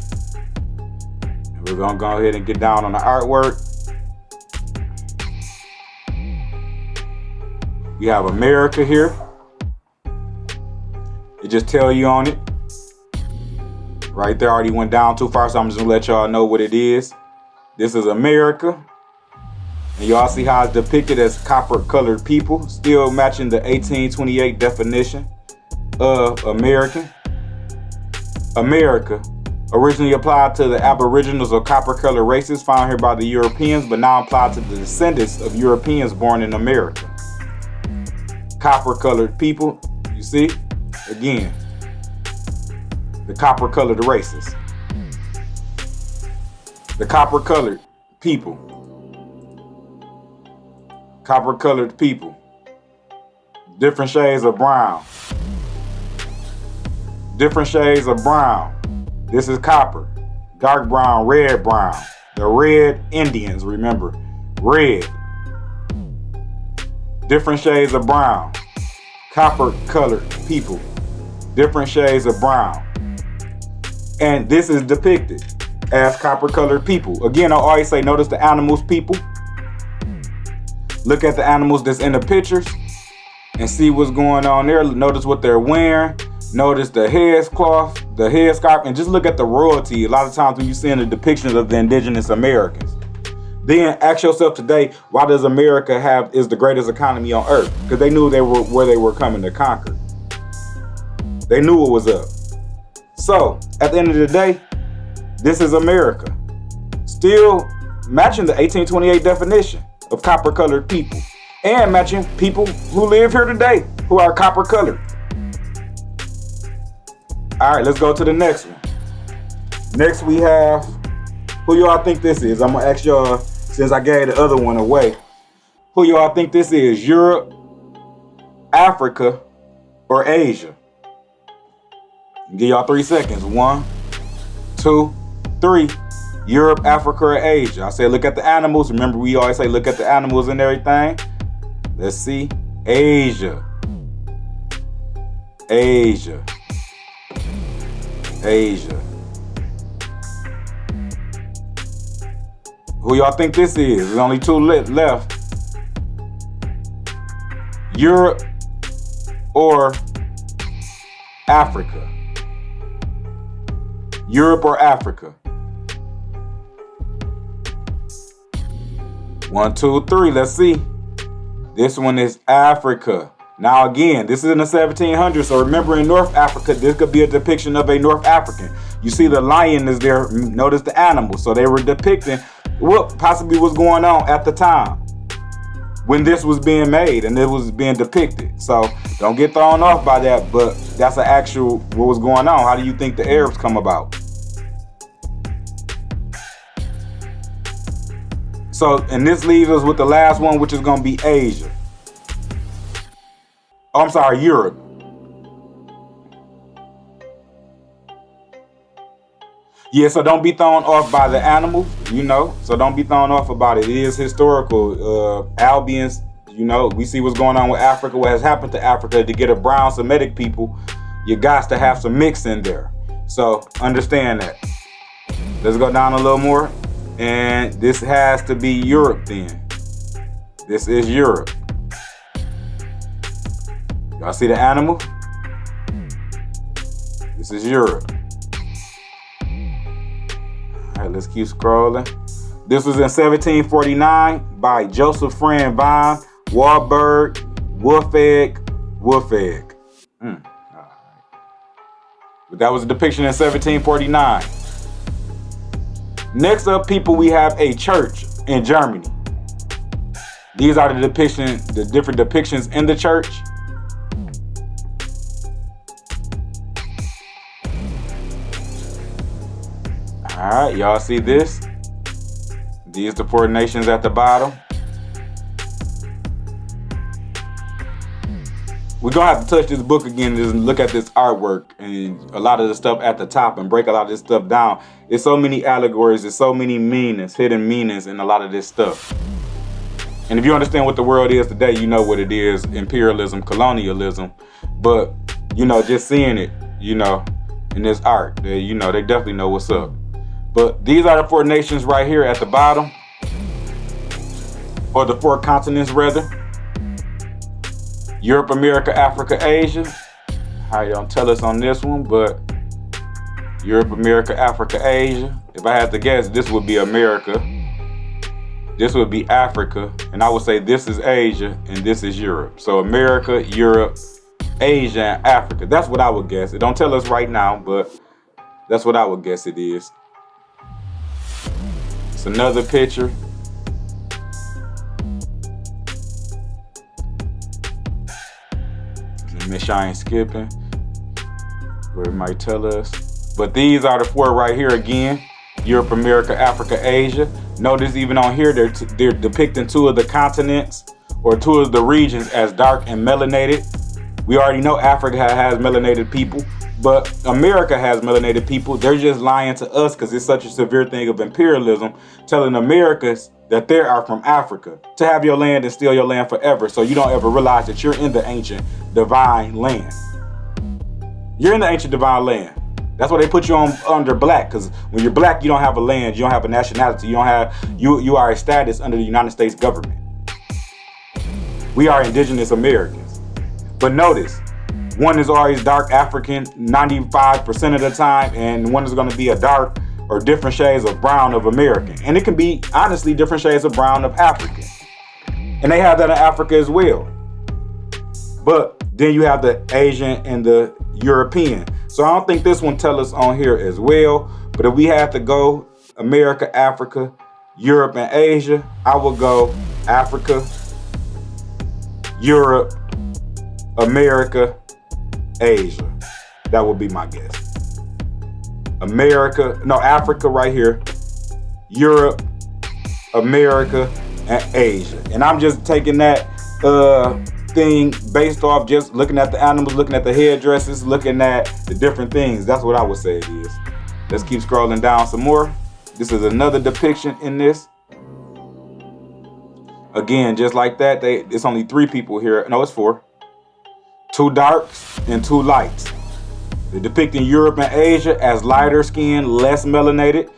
And we're gonna go ahead and get down on the artwork. We have America here. It just tell you on it. Right there, already went down too far, so I'm just gonna let y'all know what it is. This is America. And y'all see how it's depicted as copper-colored people, still matching the 1828 definition of American. America, originally applied to the aboriginals or copper-colored races found here by the Europeans, but now applied to the descendants of Europeans born in America. Copper-colored people, you see? Again, the copper-colored races. The copper-colored people. Copper-colored people. Different shades of brown. Different shades of brown. This is copper. Dark brown, red brown. The red Indians, remember. Red. Different shades of brown. Copper-colored people. Different shades of brown. And this is depicted as copper-colored people. Again, I always say, notice the animals, people. Look at the animals that's in the pictures and see what's going on there. Notice what they're wearing. Notice the headscloth, the headscarf, and just look at the royalty. A lot of times when you see in the depictions of the Indigenous Americans. Then ask yourself today, why does America is the greatest economy on earth? Because they knew they were where they were coming to conquer. They knew what was up. So, at the end of the day, this is America. Still matching the 1828 definition of copper-colored people. And matching people who live here today who are copper-colored. All right, let's go to the next one. Next we have, who y'all think this is? I'm gonna ask y'all, since I gave the other one away, who y'all think this is? Europe, Africa, or Asia? Give y'all 3 seconds. 1, 2, 3. Europe, Africa, or Asia. I said look at the animals. Remember we always say look at the animals and everything. Let's see. Asia. Asia. Asia. Who y'all think this is? There's only 2 left. Europe or Africa? Europe or Africa? 1, 2, 3. Let's see. This one is Africa. Now again, this is in the 1700s. So remember, in North Africa, this could be a depiction of a North African. You see the lion is there. Notice the animals. So they were depicting what possibly was going on at the time when this was being made and it was being depicted. So don't get thrown off by that, but that's an actual what was going on. How do you think the Arabs come about? So, and this leaves us with the last one, which is going to be Asia. Oh, I'm sorry, Europe. Yeah, so don't be thrown off by the animals, you know. So don't be thrown off about it. It is historical. Albions, you know, we see what's going on with Africa, what has happened to Africa. To get a brown Semitic people, you got to have some mix in there. So understand that. Let's go down a little more. And this has to be Europe then. This is Europe. Y'all see the animal? This is Europe. All right, let's keep scrolling. This was in 1749 by Joseph Fran Vine, Warburg, Wolfegg. All right. But that was a depiction in 1749. Next up, people, we have a church in Germany. These are the different depictions in the church. All right, y'all see this? These the four nations at the bottom. We're gonna have to touch this book again and just look at this artwork and a lot of the stuff at the top and break a lot of this stuff down. There's so many allegories, there's so many meanings, hidden meanings in a lot of this stuff. And if you understand what the world is today, you know what it is: imperialism, colonialism. But, you know, just seeing it, you know, in this art, they definitely know what's up. But these are the four nations right here at the bottom, or the four continents rather. Europe, America, Africa, Asia. I don't tell us on this one, but Europe, America, Africa, Asia. If I had to guess, this would be America. This would be Africa. And I would say this is Asia and this is Europe. So America, Europe, Asia, and Africa. That's what I would guess. It don't tell us right now, but that's what I would guess it is. It's another picture. Make sure I ain't skipping where it might tell us. But these are the four right here again: Europe, America, Africa, Asia. Notice even on here they're depicting two of the continents or two of the regions as dark and melanated. We already know Africa has melanated people, but America has melanated people. They're just lying to us because it's such a severe thing of imperialism, telling Americans that they are from Africa, to have your land and steal your land forever, so you don't ever realize that you're in the ancient divine land. You're in the ancient divine land. That's why they put you on under black, because when you're black, you don't have a land, you don't have a nationality, you are a status under the United States government. We are Indigenous Americans. But notice, one is always dark African 95% of the time, and one is going to be a dark or different shades of brown of American. And it can be, honestly, different shades of brown of African. And they have that in Africa as well. But then you have the Asian and the European. So I don't think this one tells us on here as well. But if we had to go America, Africa, Europe, and Asia, I would go Africa, Europe, America, Asia. That would be my guess. Africa right here, Europe, America, and Asia. And I'm just taking that thing based off just looking at the animals, looking at the headdresses, looking at the different things. That's what I would say it is. Let's keep scrolling down some more. This is another depiction in this. Again, just like that, it's only three people here. No, it's four. Two darks and two lights. They're depicting Europe and Asia as lighter skinned, less melanated,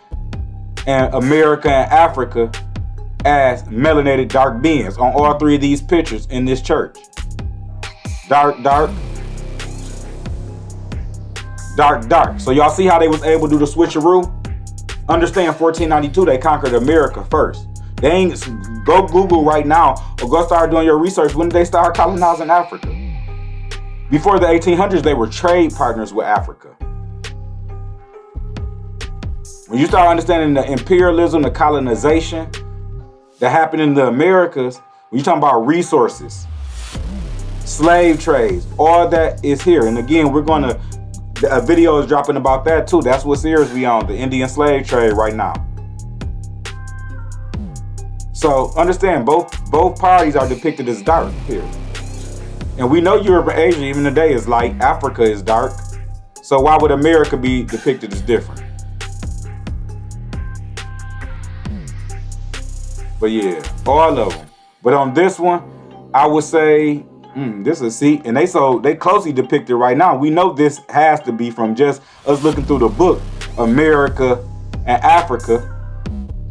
and America and Africa as melanated dark beings on all three of these pictures in this church. Dark, dark, dark, dark. So y'all see how they was able to do the switcheroo? Understand 1492, they conquered America first. They ain't, go Google right now or go start doing your research. When did they start colonizing Africa? Before the 1800s, they were trade partners with Africa. When you start understanding the imperialism, the colonization that happened in the Americas, when you're talking about resources, slave trades, all that is here. And again, a video is dropping about that too. That's what series we on, the Indian slave trade right now. So understand, both parties are depicted as dark here. And we know Europe and Asia even today is light. Africa is dark. So why would America be depicted as different? But yeah, all of them. But on this one, I would say this is and they closely depicted right now. We know this has to be from just us looking through the book, America and Africa.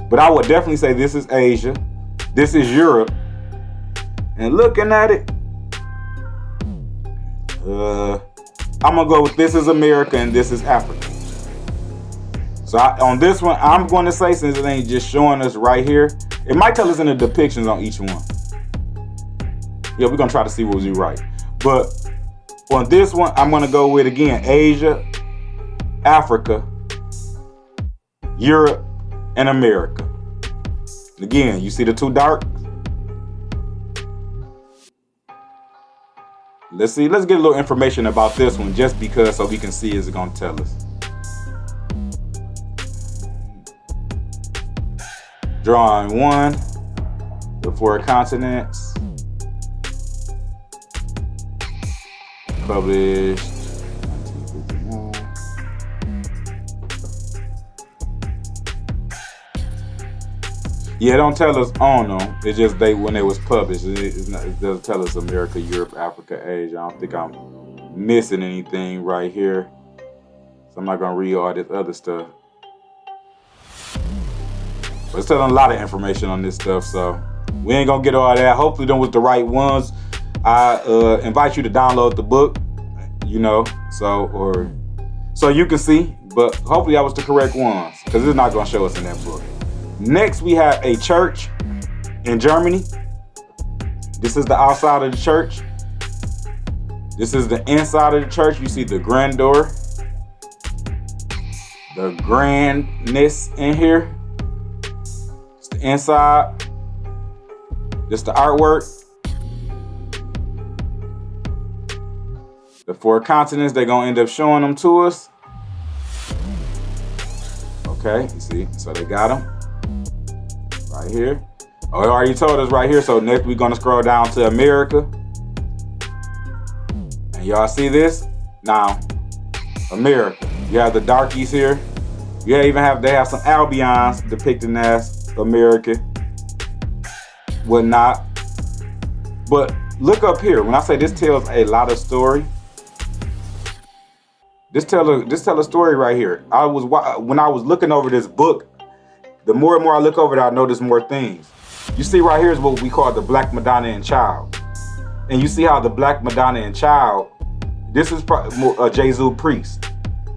But I would definitely say this is Asia, this is Europe, and looking at it, I'm gonna go with this is America and this is Africa. So on this one, I'm going to say, since it ain't just showing us right here, it might tell us in the depictions on each one. Yeah, we're going to try to see what was right. But on this one, I'm going to go with, again, Asia, Africa, Europe, and America. Again, you see the two dark? Let's see. Let's get a little information about this one just because, so we can see is it going to tell us. Drawing 1, the 4 continents. Published 1951. Yeah, it don't tell us on them. It's just when they was published. It doesn't tell us America, Europe, Africa, Asia. I don't think I'm missing anything right here. So I'm not gonna read all this other stuff. But it's telling a lot of information on this stuff, so we ain't gonna get all that. Hopefully them was the right ones. I invite you to download the book, you know, so you can see, but hopefully that was the correct ones, because it's not gonna show us in that book. Next, we have a church in Germany. This is the outside of the church. This is the inside of the church. You see the grandeur, the grandness in here. It's the inside. This the artwork. The 4 continents, they're gonna end up showing them to us. Okay, you see, so they got them right here. Oh, it already told us right here. So next we're gonna scroll down to America. And y'all see this? Now, America. You have the darkies here. You they have some Albions depicting as American, whatnot. But look up here. When I say this tells a lot of story, this tell a story right here. When I was looking over this book, the more and more I look over it, I notice more things. You see right here is what we call the Black Madonna and Child. And you see how the Black Madonna and Child, this is a Jesu priest,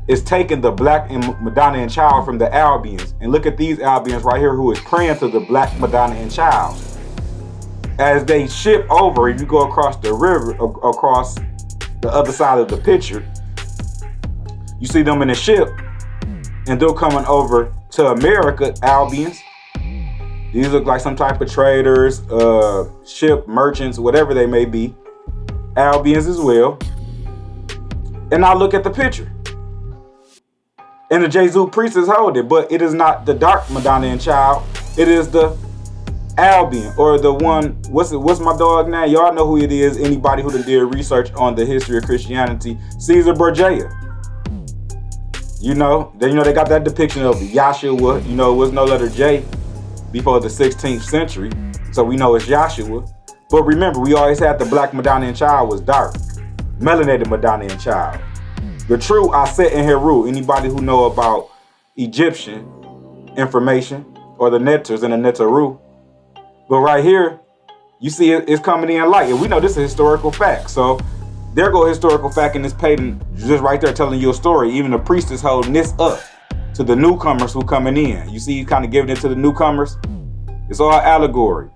is taking the Black Madonna and Child from the Albions. And look at these Albions right here who is praying to the Black Madonna and Child. As they ship over, if you go across the river, across the other side of the picture, you see them in a ship, and they're coming over to America, Albions. These look like some type of traders, ship merchants, whatever they may be. Albions as well. And now look at the picture. And the Jesu priest is holding it, but it is not the dark Madonna and Child. It is the Albion, or the one, what's my dog name? Y'all know who it is. Anybody who did research on the history of Christianity, Caesar Borgia. You know, they got that depiction of Yahshua. You know, it was no letter J before the 16th century, so we know it's Yahshua. But remember, we always had the Black Madonna and Child was dark, melanated Madonna and Child. The true Aset and Heru. Anybody who know about Egyptian information, or the Netters and the Neteru. But right here, you see it's coming in light, and we know this is a historical fact. So there go historical fact in this painting, just right there telling you a story. Even the priest is holding this up to the newcomers who coming in. You see he's kind of giving it to the newcomers. It's all allegory.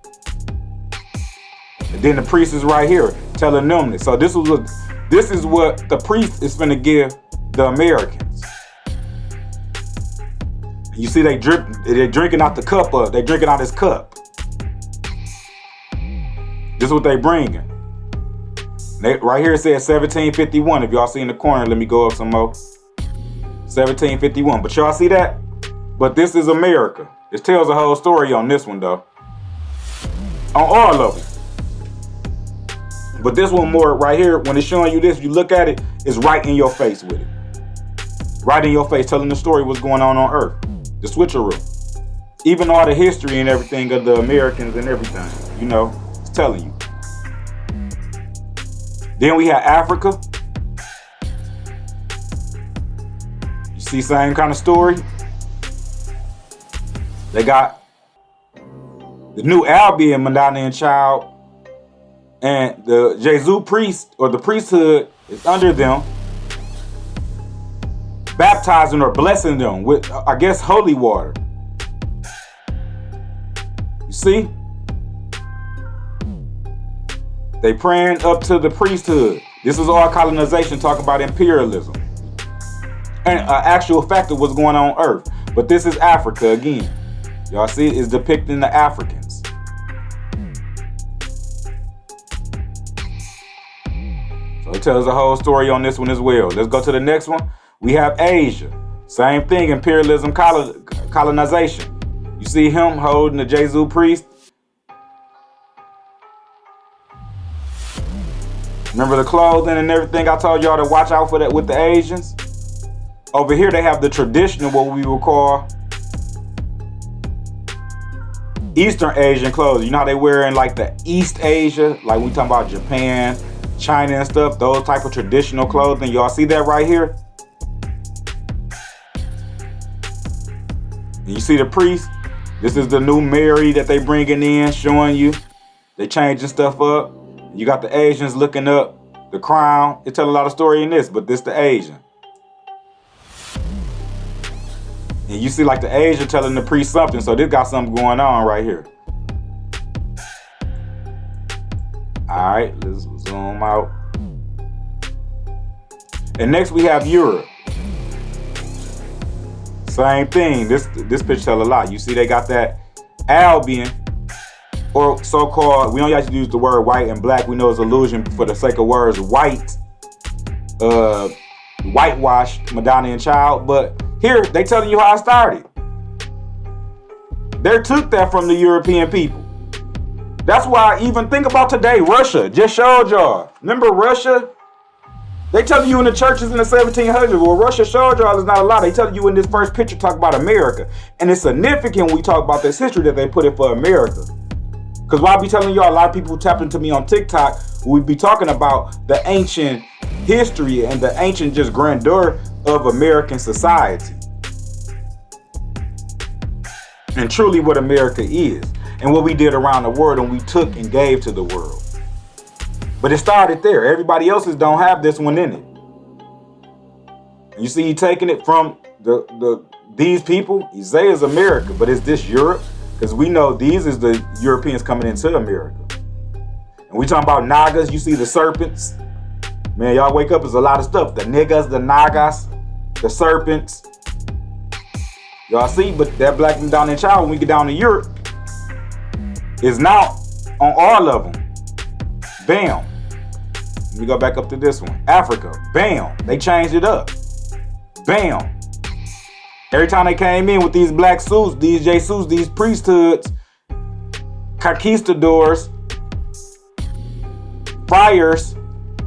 And then the priest is right here telling them this. So this is what the priest is finna give the Americans. You see they're drinking out the cup of, they drinking out his cup. This is what they bringing. Right here it says 1751. If y'all see in the corner, let me go up some more. 1751. But y'all see that? But this is America. It tells a whole story on this one though. On all of them. But this one more right here, when it's showing you this, you look at it, it's right in your face with it. Right in your face, telling the story what's going on Earth. The switcheroo. Even all the history and everything of the Americans and everything, you know, it's telling you. Then we have Africa. You see, same kind of story. They got the new Albion Madonna and Child, and the Jesu priest, or the priesthood, is under them. baptizing or blessing them with, I guess, holy water. You see? They praying up to the priesthood. This is all colonization, talking about imperialism. And an actual fact of what's going on Earth. But this is Africa again. Y'all see it is depicting the Africans. So it tells the whole story on this one as well. Let's go to the next one. We have Asia. Same thing, imperialism, colonization. You see him holding the Jesu priest. Remember the clothing and everything I told y'all to watch out for that with the Asians? Over here they have the traditional, what we would call Eastern Asian clothes. You know how they wear in like the East Asia, like we talking about Japan, China and stuff, those type of traditional clothing. Y'all see that right here? And you see the priest? This is the new Mary that they bringing in, showing you. They changing stuff up. You got the Asians looking up the crown. It tell a lot of story in this, but this the Asian. And you see like the Asian telling the priest something. So this got something going on right here. All right, let's zoom out. And next we have Europe. Same thing. This picture tell a lot. You see they got that Albion, or so-called, we don't actually use the word white and black. We know it's illusion for the sake of words. White, whitewashed Madonna and Child. But here, they telling you how it started. They took that from the European people. That's why I even think about today, Russia. Just showed y'all. Remember Russia? They tell you in the churches in the 1700s, well, Russia showed y'all is not a lie. They tell you in this first picture, talk about America. And it's significant when we talk about this history that they put it for America. Because while I be telling y'all, a lot of people tapped into me on TikTok, we be talking about the ancient history and the ancient just grandeur of American society. And truly what America is. And what we did around the world and we took and gave to the world. But it started there. Everybody else's don't have this one in it. And you see he taking it from these people. Isaiah's America, but is this Europe? Because we know these is the Europeans coming into America. And we talking about Nagas. You see the serpents. Man, y'all wake up, there's a lot of stuff. The niggas, the Nagas, the serpents. Y'all see, but that black and down in Child, when we get down to Europe, is now on all of them. Bam. Let me go back up to this one. Africa. Bam. They changed it up. Bam. Every time they came in with these black suits, these Jesus, these priesthoods, conquistadors, friars,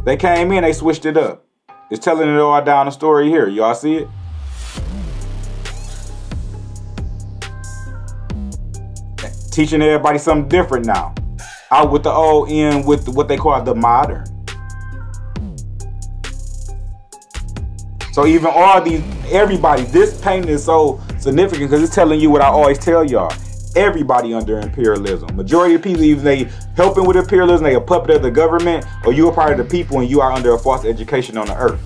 they came in, they switched it up. It's telling it all down the story here. Y'all see it? Teaching everybody something different now. Out with the old, in with what they call the modern. So even all these, everybody, this painting is so significant because it's telling you what I always tell y'all. Everybody under imperialism. Majority of people, either they helping with imperialism, they a puppet of the government, or you are part of the people and you are under a false education on the earth.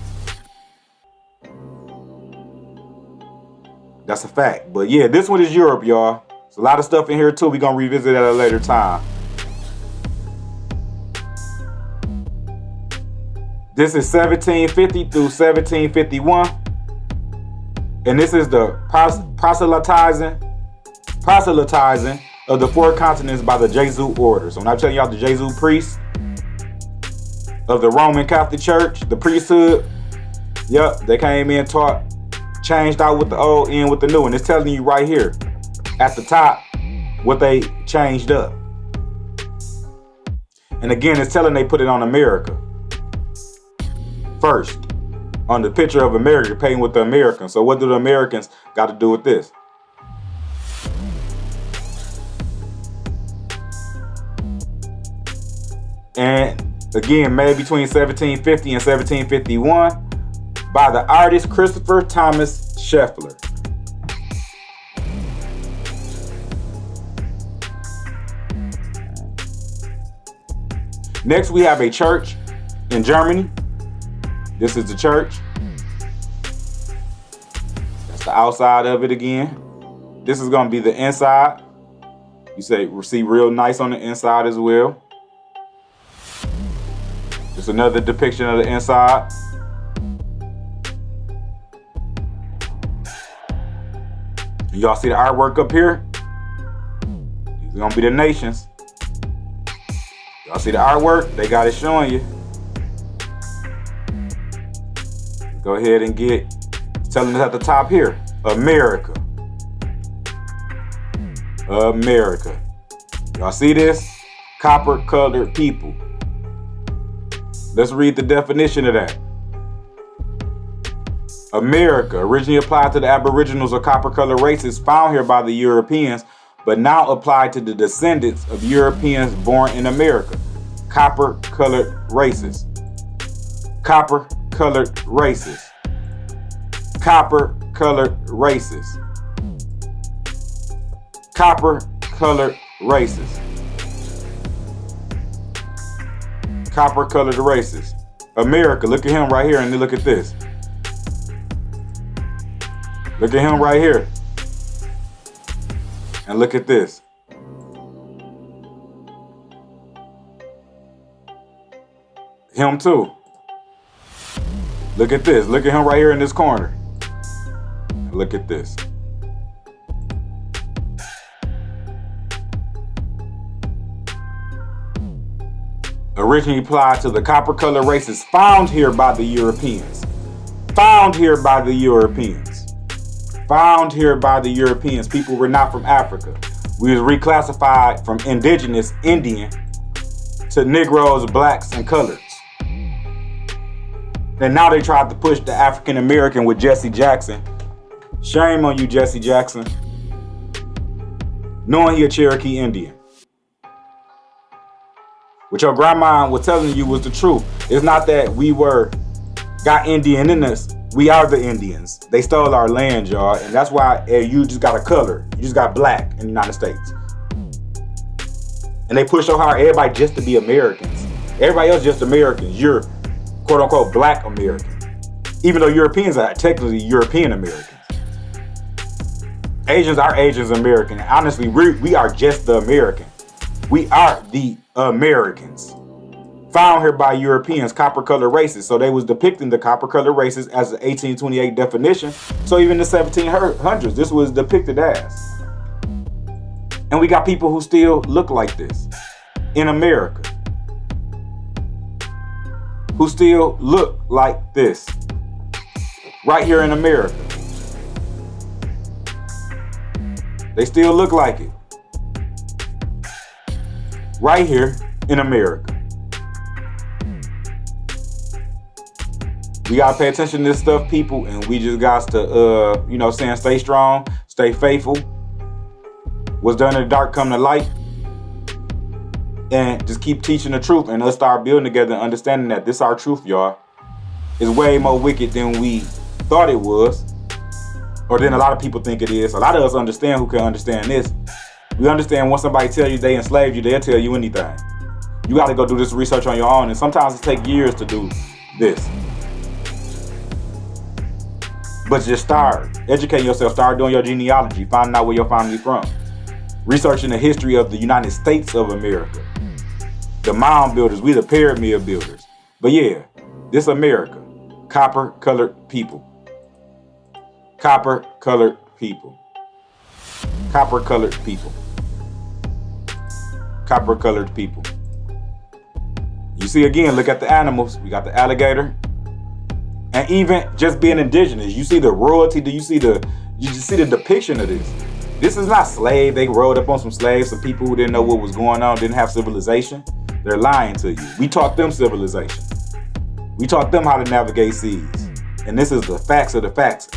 That's a fact. But yeah, this one is Europe, y'all. There's a lot of stuff in here too. We're going to revisit at a later time. This is 1750 through 1751. And this is the proselytizing of the four continents by the Jesuit order. So when I'm telling y'all the Jesuit priests of the Roman Catholic Church, the priesthood, yep, they came in, taught, changed out with the old, in with the new. And it's telling you right here at the top what they changed up. And again, it's telling they put it on America first, on the picture of America, painting with the Americans. So what do the Americans got to do with this? And again, made between 1750 and 1751 by the artist Christopher Thomas Scheffler. Next, we have a church in Germany. This is the church. That's the outside of it again. This is going to be the inside. You see real nice on the inside as well. Just another depiction of the inside. Y'all see the artwork up here? These are going to be the nations. Y'all see the artwork? They got it showing you. Go ahead and it's telling us at the top here, America. America. Y'all see this? Copper-colored people. Let's read the definition of that. America, originally applied to the aboriginals or copper-colored races found here by the Europeans, but now applied to the descendants of Europeans born in America. Copper-colored races. Copper-colored races. Copper-colored races. Copper-colored races. Copper-colored races. America, look at him right here and then look at this. Look at him right here. And look at this. Him too. Look at this. Look at him right here in this corner. And look at this. Originally applied to the copper-colored races found here by the Europeans. Found here by the Europeans. Found here by the Europeans. People were not from Africa. We was reclassified from indigenous, Indian, to Negroes, blacks, and coloreds. And now they tried to push the African American with Jesse Jackson. Shame on you, Jesse Jackson. Knowing he a Cherokee Indian. What your grandma was telling you was the truth. It's not that we got Indian in us. We are the Indians. They stole our land, y'all. And that's why you just got a color. You just got black in the United States. And they push so hard everybody just to be Americans. Everybody else just Americans. You're quote unquote black American. Even though Europeans are technically European Americans. Asians are Asians American. Honestly, we are just the American. We are the Americans. Found here by Europeans, copper-colored races. So they was depicting the copper-colored races as the 1828 definition. So even the 1700s, this was depicted as. And we got people who still look like this in America. Who still look like this right here in America. They still look like it. Right here in America. We gotta pay attention to this stuff, people, and we just got to, stay strong, stay faithful. What's done in the dark come to light, and just keep teaching the truth, and let's start building together and understanding that this our truth, y'all. Is way more wicked than we thought it was, or than a lot of people think it is. A lot of us understand who can understand this. We understand when somebody tell you they enslaved you, they'll tell you anything. You got to go do this research on your own, and sometimes it takes years to do this. But just start educating yourself, start doing your genealogy, finding out where your family's from. Researching the history of the United States of America. The mound builders, we the pyramid builders. But yeah, this America, copper-colored people. Copper-colored people. Copper-colored people. Copper-colored people. You see again, look at the animals. We got the alligator. And even just being indigenous, you see the royalty, you just see the depiction of this. This is not slave. They rode up on some slaves, some people who didn't know what was going on, didn't have civilization. They're lying to you. We taught them civilization. We taught them how to navigate seas. And this is the facts of the facts.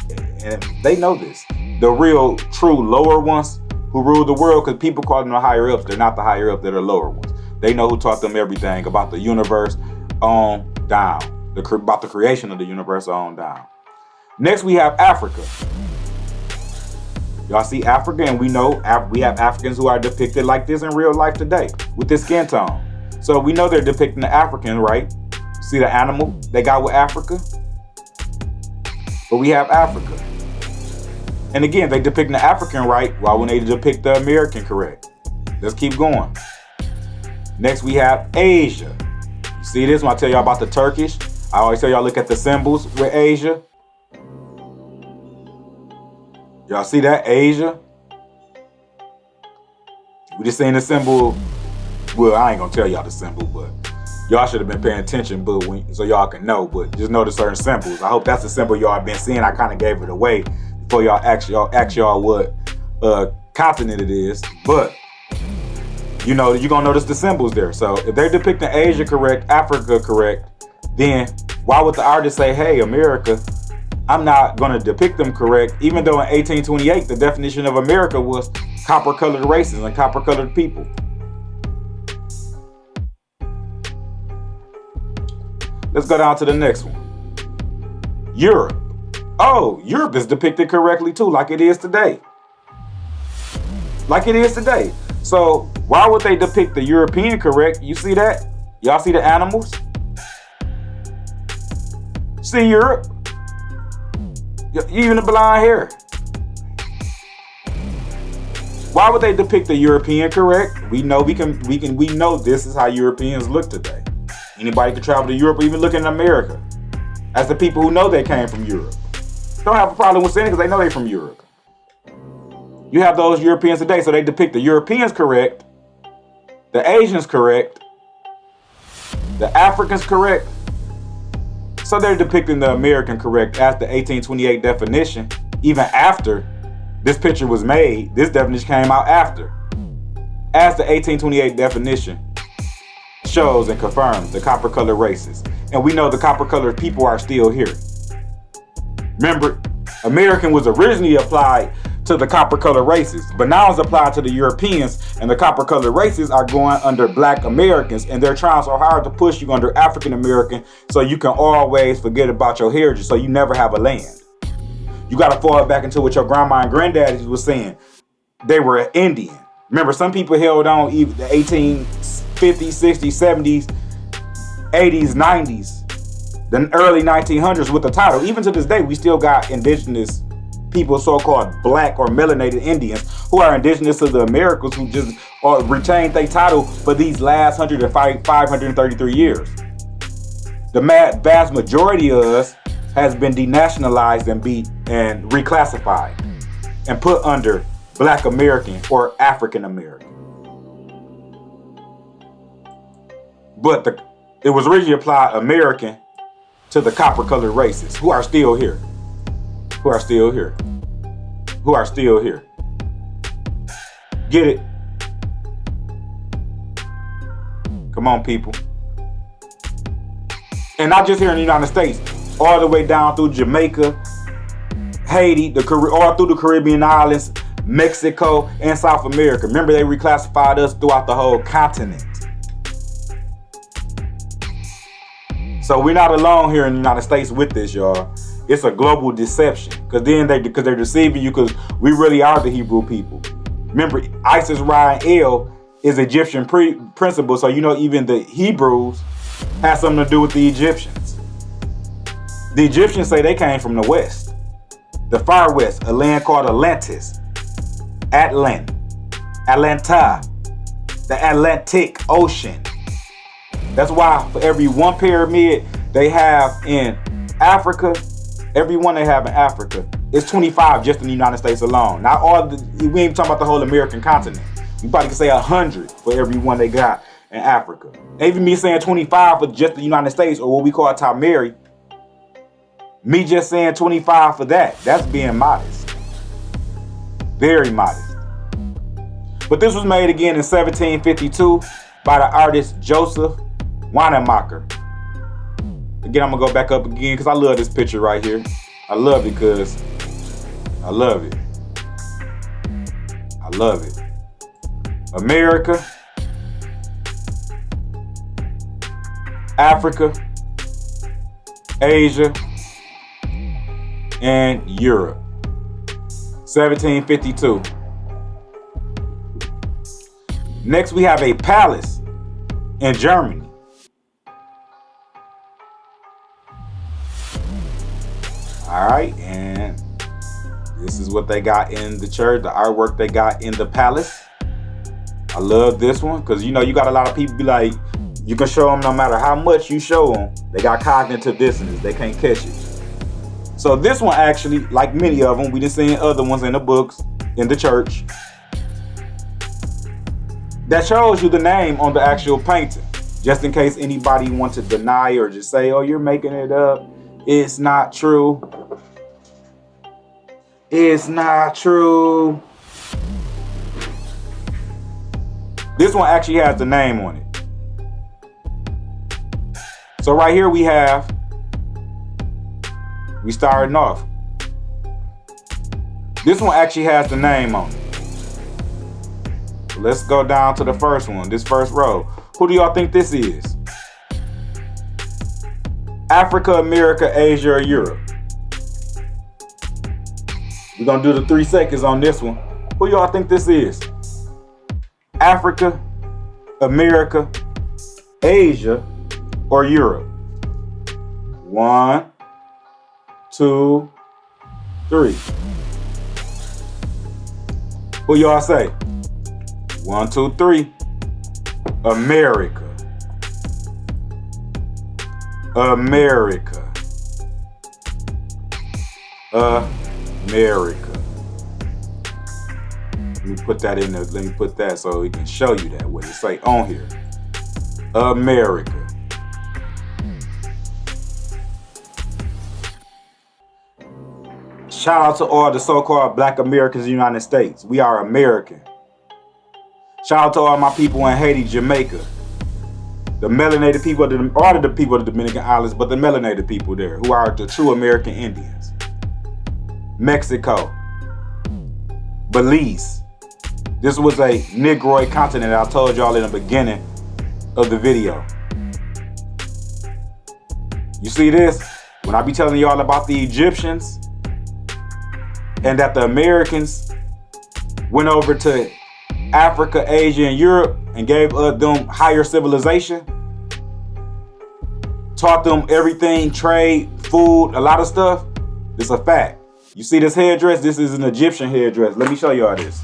And they know this. The real, true lower ones who rule the world, because people call them the higher ups. They're not the higher up, they're the lower ones. They know who taught them everything about the universe on down. About the creation of the universe on down. Next, we have Africa. Y'all see Africa, and we know we have Africans who are depicted like this in real life today with this skin tone. So we know they're depicting the African, right? See the animal they got with Africa? But we have Africa. And again, they depict the African right, while when they depict the American correct. Let's keep going. Next, we have Asia. You see this when I tell y'all about the Turkish? I always tell y'all look at the symbols with Asia. Y'all see that? Asia. We just saying the symbol. Well, I ain't gonna tell y'all the symbol, but y'all should have been paying attention, but so y'all can know. But just know the certain symbols. I hope that's the symbol y'all been seeing. I kind of gave it away before y'all ask y'all what continent it is. But you know, you're gonna notice the symbols there. So if they're depicting Asia correct, Africa correct, then why would the artist say, hey, America, I'm not gonna depict them correct, even though in 1828 the definition of America was copper-colored races and copper-colored people. Let's go down to the next one. Europe. Oh, Europe is depicted correctly too, like it is today. Like it is today. So why would they depict the European correct? You see that? Y'all see the animals? See Europe? Even the blonde hair. Why would they depict the European correct? We know we know this is how Europeans look today. Anybody can travel to Europe or even look in America. As the people who know they came from Europe. Don't have a problem with saying it because they know they're from Europe. You have those Europeans today, so they depict the Europeans correct, the Asians correct, the Africans correct. So they're depicting the American correct as the 1828 definition. Even after this picture was made, this definition came out after. As the 1828 definition shows and confirms the copper-colored races. And we know the copper-colored people are still here. Remember, American was originally applied to the copper-colored races, but now it's applied to the Europeans, and the copper-colored races are going under Black Americans, and they're trying so hard to push you under African American so you can always forget about your heritage, so you never have a land. You got to fall back into what your grandma and granddaddy was saying. They were Indian. Remember, some people held on even the 1850s, 60s, 70s, 80s, 90s, the early 1900s with the title. Even to this day, we still got indigenous people, so-called Black or melanated Indians, who are indigenous to the Americas, who just retained their title for these last 533 years. The vast majority of us has been denationalized and reclassified and put under Black American or African American. But it was originally applied American to the copper-colored races who are still here. Who are still here. Who are still here. Get it? Come on, people. And not just here in the United States, all the way down through Jamaica, Haiti, all through the Caribbean islands, Mexico, and South America. Remember, they reclassified us throughout the whole continent. So we're not alone here in the United States with this, y'all. It's a global deception, because they're deceiving you, because we really are the Hebrew people. Remember, Isis, Ra, and El is Egyptian principle, so you know even the Hebrews has something to do with the Egyptians. The Egyptians say they came from the west, the far west, a land called Atlantis, Atlanta, the Atlantic Ocean. That's why for every one pyramid they have in Africa, every one they have in Africa, it's 25 just in the United States alone. Not all we ain't talking about the whole American continent. You probably could say 100 for every one they got in Africa. Even me saying 25 for just the United States, or what we call Tamari, me just saying 25 for that's being modest. Very modest. But this was made again in 1752 by the artist Joseph Wanamaker. Again, I'm gonna go back up again because I love this picture right here. I love it because I love it. I love it. America, Africa, Asia, and Europe. 1752. Next, we have a palace in Germany. All right, and This is what they got in the church, the artwork they got in the palace. I love this one because, you know, you got a lot of people be like, you can show them no matter how much you show them, they got cognitive dissonance. They can't catch it. So this one actually, like many of them, we done seen other ones in the books, in the church, that shows you the name on the actual painting. Just in case anybody wants to deny or just say, oh, you're making it up. It's not true. It's not true. This one actually has the name on it. So right here we starting off. This one actually has the name on it. So let's go down to the first one, this first row. Who do y'all think this is? Africa, America, Asia, or Europe? We're gonna do the 3 seconds on this one. Who y'all think this is? Africa, America, Asia, or Europe? 1, 2, 3. Who y'all say? 1, 2, 3. America. America. America. Let me put that in there. Let me put that so we can show you that what it say on here. America. Shout out to all the so-called Black Americans in the United States. We are American. Shout out to all my people in Haiti, Jamaica. The melanated people, all of the people of the Dominican Islands, but the melanated people there, who are the true American Indians. Mexico. Belize. This was a Negroid continent I told y'all in the beginning of the video. You see this? When I be telling y'all about the Egyptians and that the Americans went over to Africa, Asia, and Europe and gave them higher civilization, taught them everything, trade, food, a lot of stuff. It's a fact. You see this headdress? This is an Egyptian headdress. Let me show y'all this.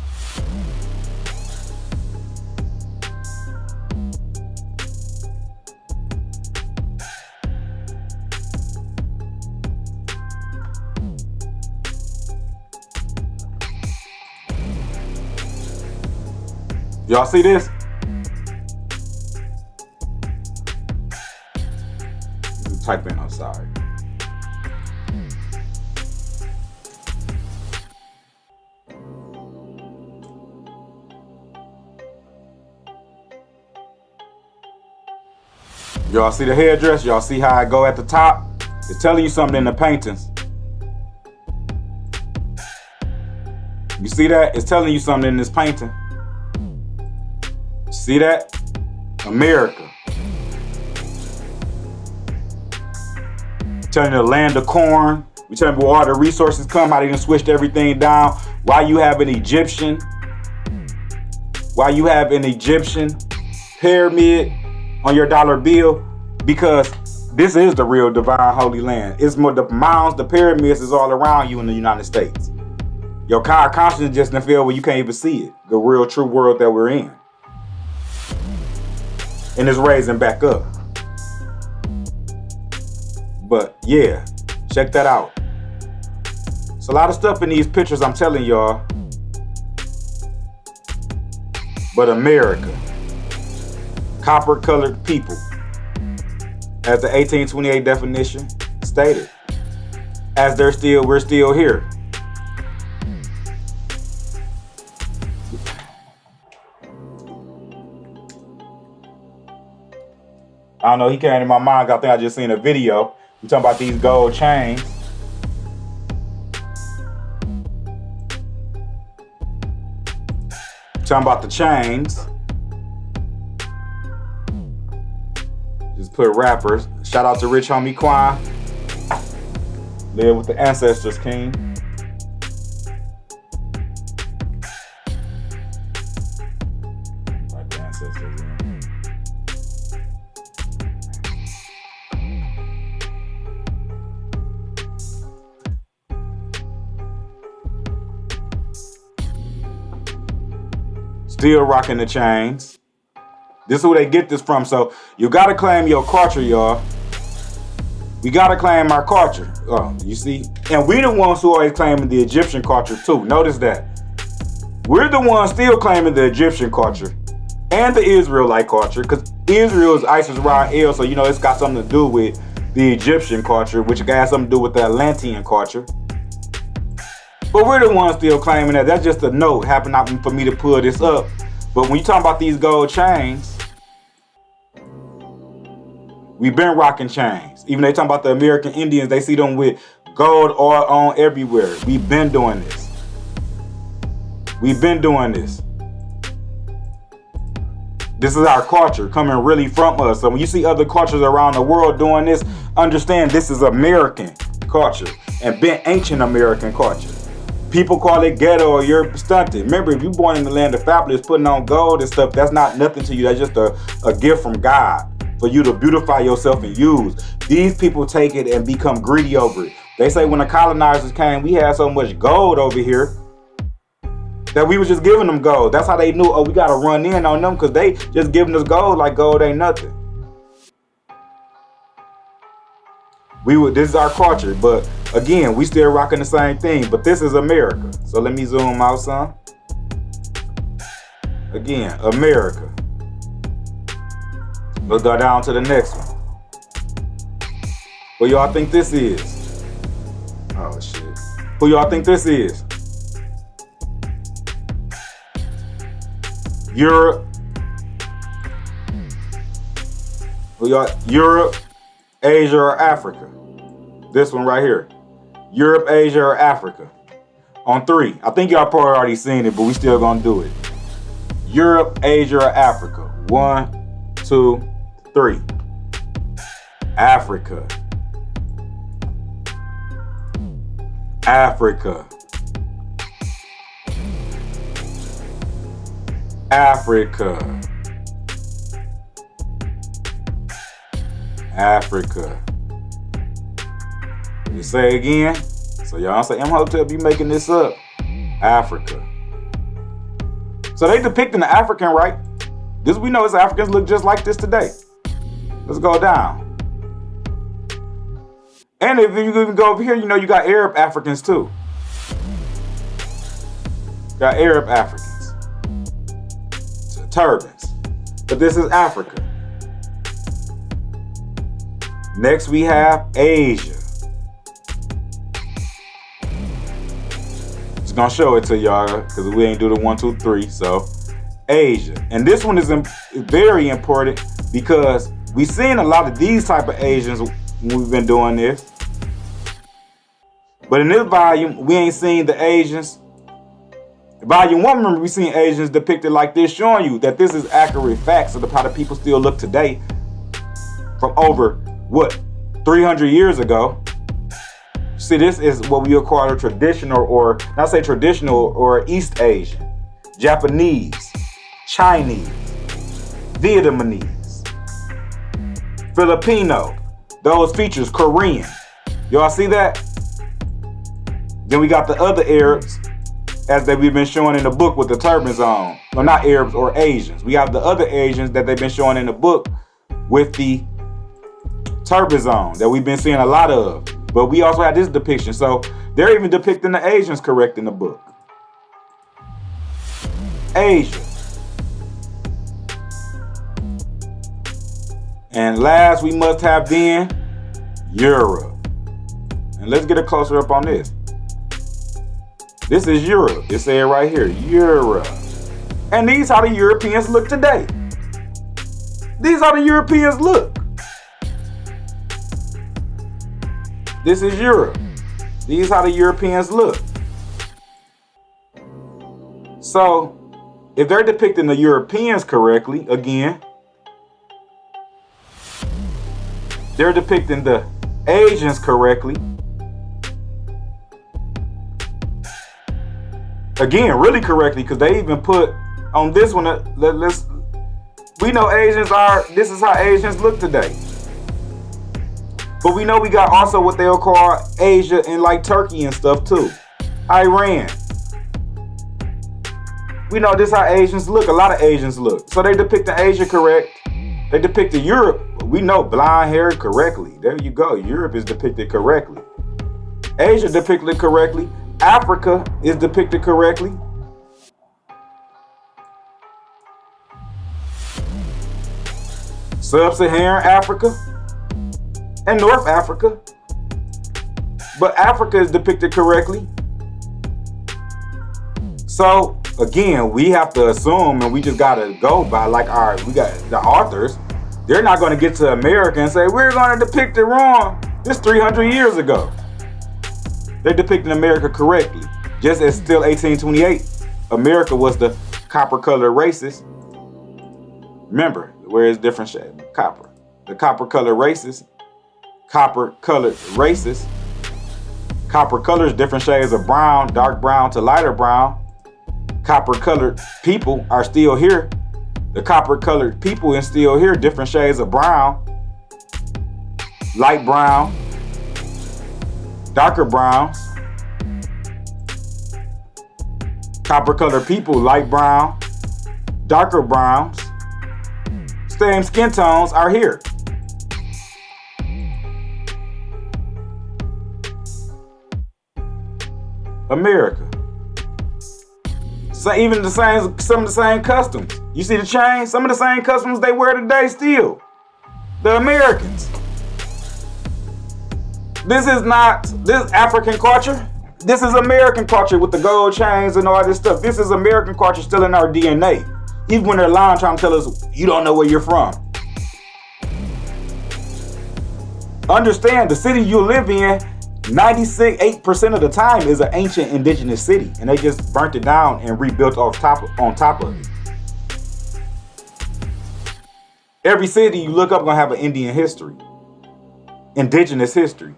Y'all see this? Type in, I'm sorry. Y'all see the headdress? Y'all see how I go at the top? It's telling you something in the paintings. You see that? It's telling you something in this painting. See that? America. Telling you the land of corn. We telling you where all the resources come, how they done switched everything down. Why you have an Egyptian pyramid on your dollar bill? Because this is the real divine holy land. It's more the mounds, the pyramids is all around you in the United States. Your consciousness just in the field where you can't even see it. The real true world that we're in. And it's raising back up. But yeah, check that out. It's a lot of stuff in these pictures, I'm telling y'all. But America, copper colored people, as the 1828 definition stated, as we're still here. I don't know, he came to my mind. I think I just seen a video. We talking about these gold chains. Talking about the chains. Just put rappers. Shout out to Rich Homie Quan. Live with the ancestors, king. Like the ancestors, yeah. Still rocking the chains. This is where they get this from. So you gotta claim your culture, y'all. We gotta claim our culture. Oh, you see? And we the ones who always claiming the Egyptian culture too. Notice that. We're the ones still claiming the Egyptian culture and the Israelite culture, because Israel is Isis Ra El, so you know it's got something to do with the Egyptian culture, which got something to do with the Atlantean culture. But we're the ones still claiming that. That's just a note. Happened for me to pull this up. But when you talk about these gold chains, we've been rocking chains. Even they talking about the American Indians, they see them with gold oil on everywhere. We've been doing this. We've been doing this. This is our culture coming really from us. So when you see other cultures around the world doing this, understand this is American culture and been ancient American culture. People call it ghetto or you're stunted. Remember, if you're born in the land of fabulous, putting on gold and stuff, that's not nothing to you. That's just a gift from God for you to beautify yourself and use. These people take it and become greedy over it. They say when the colonizers came, we had so much gold over here that we was just giving them gold. That's how they knew, oh, we got to run in on them, because they just giving us gold like gold ain't nothing. This is our culture, but again, we still rocking the same thing, but this is America. So let me zoom out some. Again, America. Let's go down to the next one. Who y'all think this is? Oh shit. Who y'all think this is? Europe. Europe, Asia, or Africa? This one right here. Europe, Asia, or Africa? On 3. I think y'all probably already seen it, but we still gonna do it. Europe, Asia, or Africa? 1, 2, 3. Africa. Africa. Africa. Africa. You say again? So y'all say Imhotep be making this up. Africa. So they depicting the African, right? This we know as Africans look just like this today. Let's go down. And if you even go over here, you know you got Arab Africans too. Got Arab Africans. Turbans. But this is Africa. Next we have Asia. Just gonna show it to y'all because we ain't do the 1, 2, 3. So Asia. And this one is very important because we seen a lot of these type of Asians when we've been doing this. But in this volume, we ain't seen the Asians. Volume 1, remember, we seen Asians depicted like this, showing you that this is accurate facts of how the people still look today from over, 300 years ago. See, this is what we would call a traditional, or not say traditional, or East Asian, Japanese, Chinese, Vietnamese, Filipino, those features, Korean. Y'all see that? Then we got the other Arabs, as that we've been showing in the book with the turbans on. Well, not Arabs or Asians. We have the other Asians that they've been showing in the book with the turbans on, that we've been seeing a lot of. But we also have this depiction. So they're even depicting the Asians correct in the book. Asia. And last we must have then Europe. And let's get a closer up on this. This is Europe. It's said right here, Europe. And these how the Europeans look today. These how the Europeans look. This is Europe. These how the Europeans look. So, if they're depicting the Europeans correctly, again, they're depicting the Asians correctly. Again, really correctly, because they even put on this one, we know Asians are, this is how Asians look today. But we know we got also what they'll call Asia and like Turkey and stuff too. Iran. We know this how Asians look. A lot of Asians look. So they depicted Asia correct. They depicted Europe. We know blonde hair correctly. There you go. Europe is depicted correctly. Asia depicted correctly. Africa is depicted correctly. Sub-Saharan Africa and North Africa. But Africa is depicted correctly. So again, we have to assume, and we just gotta go by like we got the authors. They're not gonna get to America and say, we're gonna depict it wrong. This 300 years ago. They depicted America correctly. Just as still 1828, America was the copper-colored races. Remember, where is different shade? Copper. The copper-colored races. Copper-colored races. Copper colors, different shades of brown, dark brown to lighter brown. Copper-colored people are still here. The copper-colored people are still here, different shades of brown. Light brown. Darker browns. Copper-colored people, light brown, darker browns. Same skin tones are here. America. So even some of the same customs. You see the chain? Some of the same customs they wear today still. The Americans. This is African culture. This is American culture with the gold chains and all this stuff. This is American culture still in our DNA. Even when they're lying, trying to tell us, you don't know where you're from. Understand, the city you live in, 98% of the time is an ancient indigenous city. And they just burnt it down and rebuilt on top of it. Every city you look up gonna have an Indian history. Indigenous history.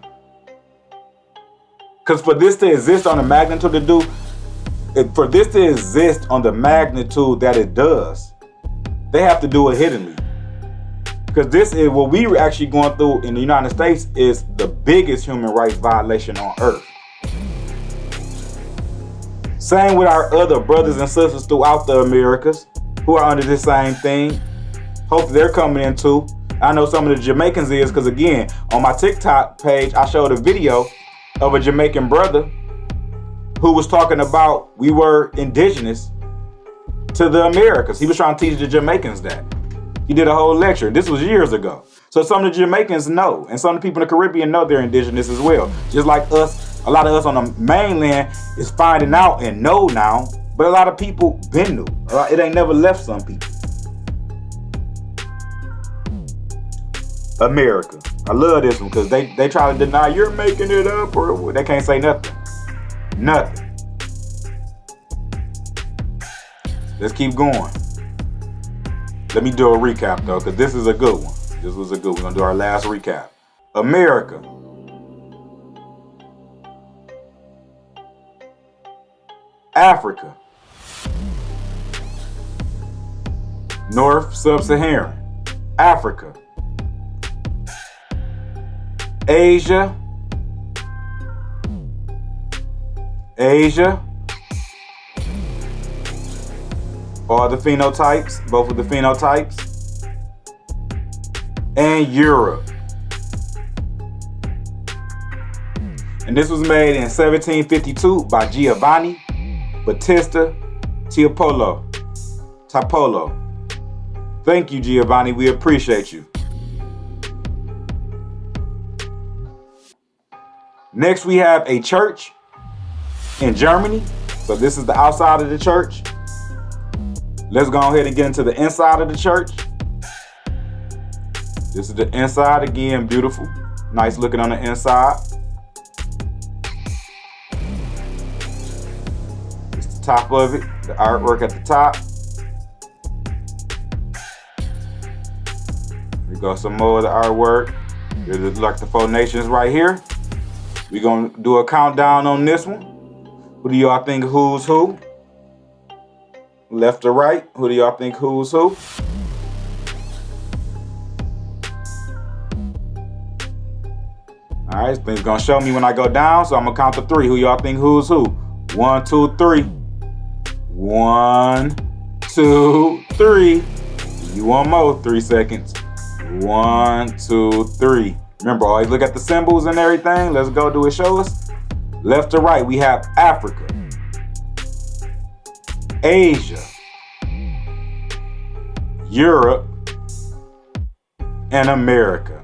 Because for this to exist on the magnitude that it does, they have to do it hiddenly. Because this is what we were actually going through in the United States is the biggest human rights violation on earth. Same with our other brothers and sisters throughout the Americas who are under this same thing. Hopefully they're coming in too. I know some of the Jamaicans is because again, on my TikTok page, I showed a video of a Jamaican brother who was talking about we were indigenous to the Americas. He was trying to teach the Jamaicans that. He did a whole lecture. This was years ago. So some of the Jamaicans know, and some of the people in the Caribbean know they're indigenous as well. Just like us, a lot of us on the mainland is finding out and know now, but a lot of people been knew. It ain't never left some people. America. I love this one because they try to deny you're making it up or they can't say nothing. Nothing. Let's keep going. Let me do a recap though, because this is a good one. This was a good one. We're gonna do our last recap. America. Africa. North Sub-Saharan Africa. Asia. All the phenotypes, both of the phenotypes. And Europe. And this was made in 1752 by Giovanni Battista Tiepolo. Thank you, Giovanni. We appreciate you. Next, we have a church in Germany. So this is the outside of the church. Let's go ahead and get into the inside of the church. This is the inside again, beautiful. Nice looking on the inside. It's the top of it, the artwork at the top. We got some more of the artwork. There's like the 4 nations right here. We're gonna do a countdown on this one. Who do y'all think who's who? Left or right? Who do y'all think who's who? All right, it's gonna show me when I go down, so I'm gonna count to 3. Who y'all think who's who? 1, 2, 3. 1, 2, 3. You want more? 3 seconds. 1, 2, 3. Remember, always look at the symbols and everything. Let's go. Do it. Show us. Left to right, we have Africa, Asia, Europe, and America.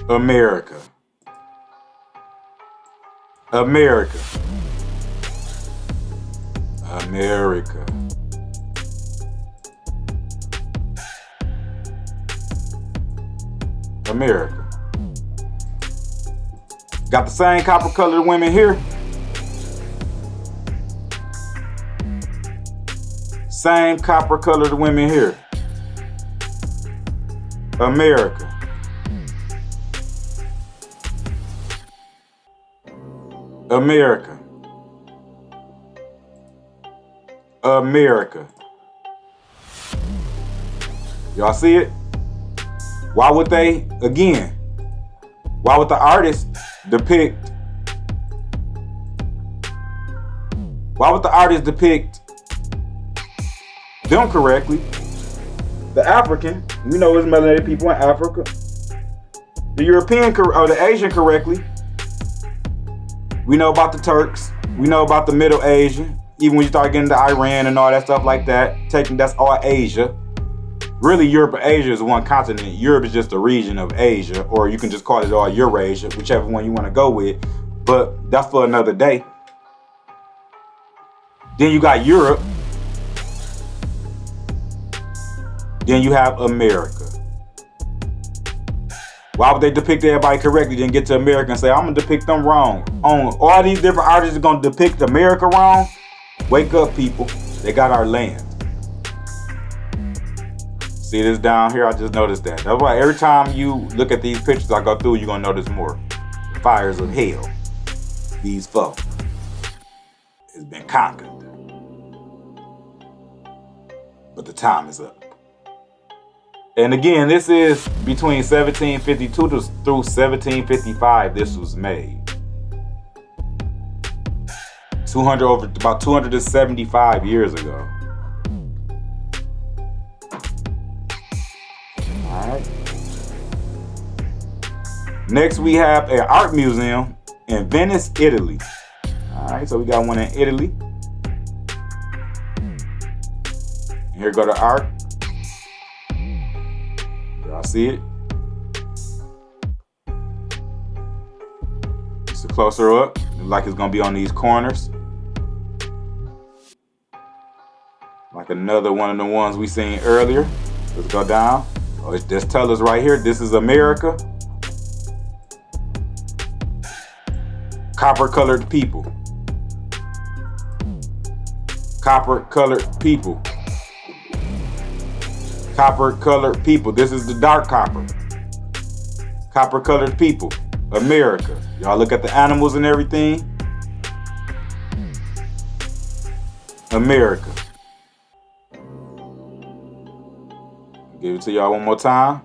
America. America. America. America. Got the same copper colored women here. Same copper colored women here. America. America. America. Y'all see it? Why would they, again, why would the artist depict, them correctly? The African, we know it's melanated people in Africa. The European or the Asian correctly. We know about the Turks. We know about the Middle Asia. Even when you start getting to Iran and all that stuff like that, that's all Asia. Really, Europe and Asia is one continent. Europe is just a region of Asia, or you can just call it all Eurasia, whichever one you want to go with. But that's for another day. Then you got Europe. Then you have America. Why would they depict everybody correctly, then get to America and say, I'm going to depict them wrong? All these different artists are going to depict America wrong? Wake up, people. They got our land. See this down here? I just noticed that. That's why every time you look at these pictures I go through, you're going to notice more. The fires of hell. These folk has been conquered. But the time is up. And again, this is between 1752 through 1755 this was made. About 275 years ago. Alright. Next we have an art museum in Venice, Italy. Alright, so we got one in Italy. And here go the art. Y'all see it? Just a closer up. Looks like it's gonna be on these corners. Like another one of the ones we seen earlier. Let's go down. Oh, it's just tell us right here. This is America. Copper colored people. Copper colored people. Copper colored people. This is the dark copper. Copper colored people. America. Y'all look at the animals and everything. America. Give it to y'all one more time.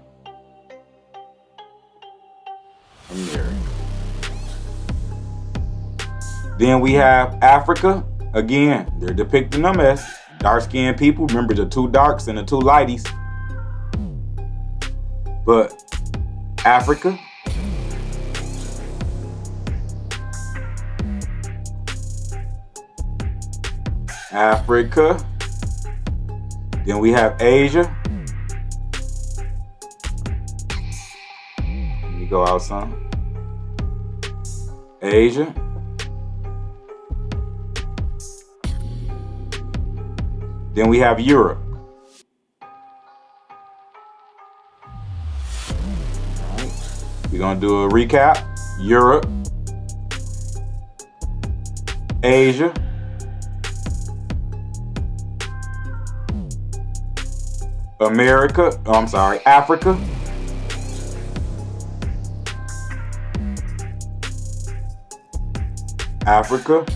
America. Then we have Africa. Again, they're depicting them as dark-skinned people. Remember the two darks and the two lighties. But Africa. Africa. Then we have Asia. Let me go out some. Asia. Then we have Europe. All right. We're going to do a recap. Europe. Asia. America. Oh, I'm sorry. Africa. Africa.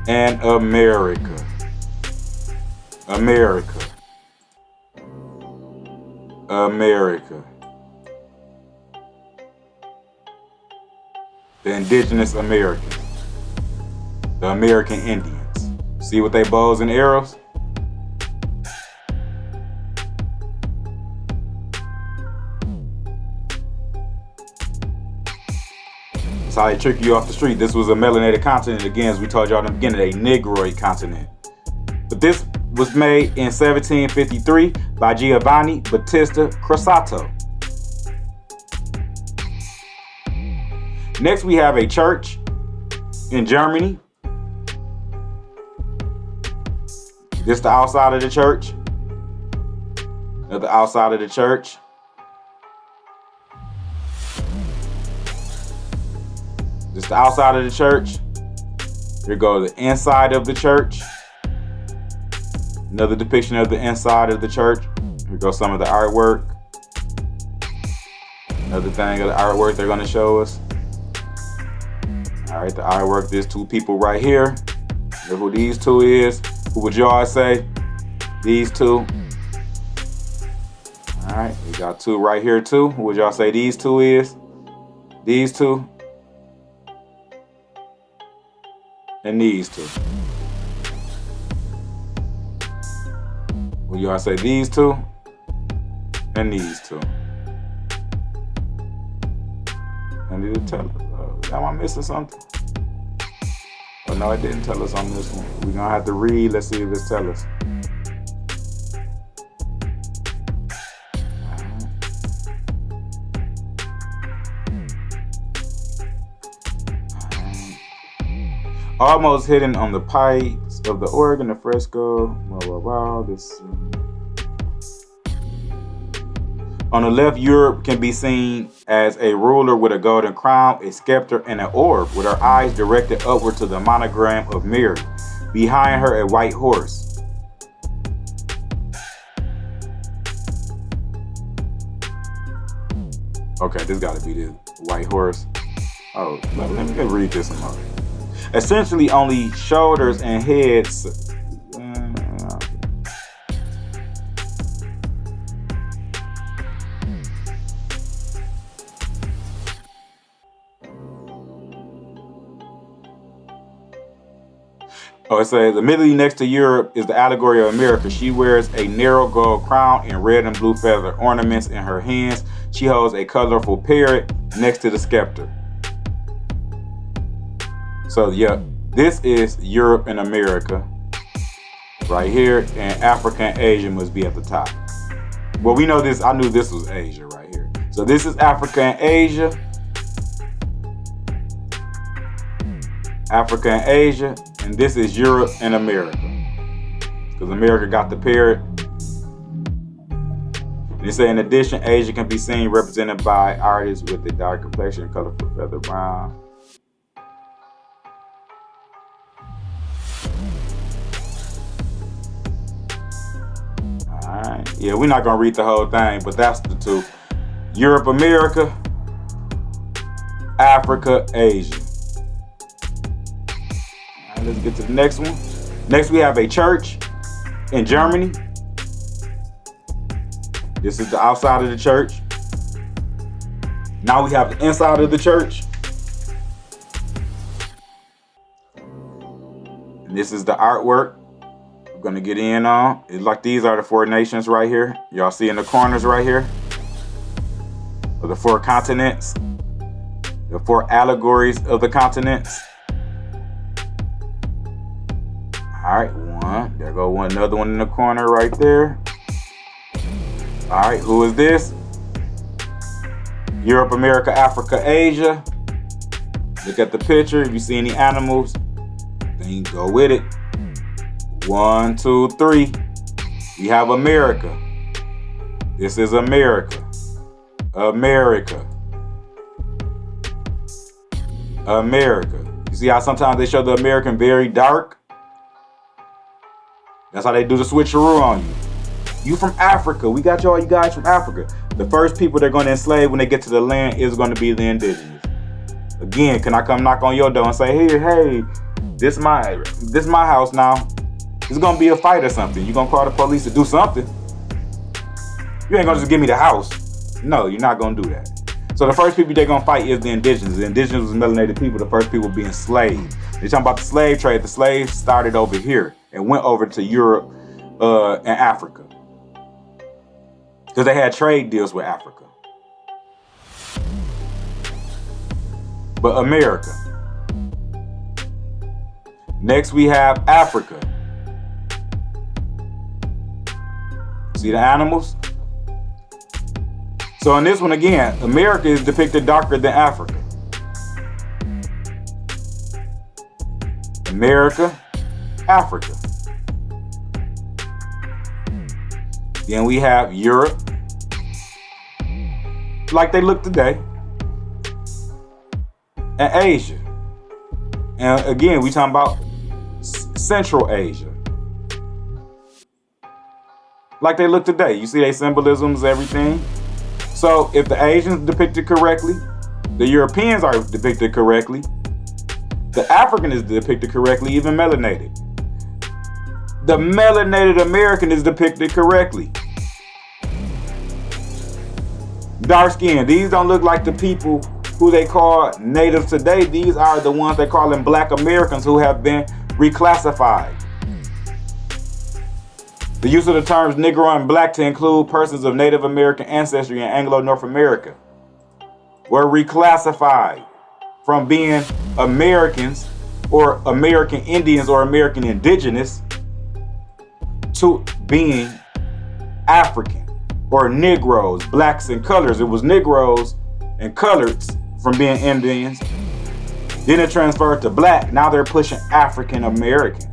And America. America. America. the Indigenous Americans, the American Indians. See with their bows and arrows? That's how they trick you off the street. This was a melanated continent, again, as we told y'all in the beginning, a Negroid continent. But this was made in 1753 by Giovanni Battista Crossato. Next, we have a church in Germany. This is the outside of the church. The outside of the church. This is the outside of the church. Here goes the inside of the church. Another depiction of the inside of the church. Here goes some of the artwork. Another thing of the artwork they're going to show us. All right, the artwork, there's two people right here. Look who these two is. Who would y'all say? These two. All right, we got two right here too. Who would y'all say these two is? These two. And these two. Would y'all say these two? And these two. I need to tell us. Am I missing something? Oh no, it didn't tell us on this one. We're gonna have to read. Let's see if it tells us. Almost hidden on the pipes of the organ, the fresco. This. On the left, Europe can be seen as a ruler with a golden crown, a scepter, and an orb, with her eyes directed upward to the monogram of Mary. Behind her, a white horse. Okay, this got to be the white horse. Oh, let me read this one more. Essentially, only shoulders and heads. Oh, it says immediately next to Europe is the Allegory of America. She wears a narrow gold crown and red and blue feather ornaments in her hands. She holds a colorful parrot next to the scepter. So yeah, this is Europe and America right here, and Africa and Asia must be at the top. Well, we know this. I knew this was Asia right here. So this is Africa and Asia. Africa and Asia. And this is Europe and America. Because America got the parrot. They say in addition, Asia can be seen represented by artists with a dark complexion, colorful feather brown. Alright. Yeah, we're not gonna read the whole thing, but that's the two. Europe, America, Africa, Asia. Let's get to the next one. Next, we have a church in Germany. This is the outside of the church. Now we have the inside of the church. And this is the artwork we're going to get in on. It's like these are the four nations right here. Y'all see in the corners right here. Of the four continents. The four allegories of the continents. All right, one. There go one. Another one in the corner right there. All right, who is this? Europe, America, Africa, Asia. Look at the picture. If you see any animals, then go with it. 1, 2, 3. We have America. This is America. America. America. You see how sometimes they show the American very dark? That's how they do the switcheroo on you. You from Africa. We got y'all, you guys from Africa. The first people they're going to enslave when they get to the land is going to be the indigenous. Again, can I come knock on your door and say, hey, this my house now. It's going to be a fight or something. You're going to call the police to do something. You ain't going to just give me the house. No, you're not going to do that. So So the first people they're going to fight is the indigenous. The indigenous was melanated people. The first people being slaves. They're talking about the slave trade. The slaves started over here and went over to Europe and Africa. Because they had trade deals with Africa. But America. Next we have Africa. See the animals? So in this one again, America is depicted darker than Africa. America, Africa. Then we have Europe, like they look today, and Asia. And again, we talking about Central Asia, like they look today. You see their symbolisms, everything. So if the Asians depicted correctly, the Europeans are depicted correctly, the African is depicted correctly, even melanated. The melanated American is depicted correctly. Dark skin. These don't look like the people who they call natives today. These are the ones they call them Black Americans who have been reclassified. The use of the terms Negro and Black to include persons of Native American ancestry in Anglo-North America were reclassified from being Americans or American Indians or American Indigenous to being African or Negroes, Blacks and colors. It was Negroes and colors from being Indians. Then it transferred to Black. Now they're pushing African American.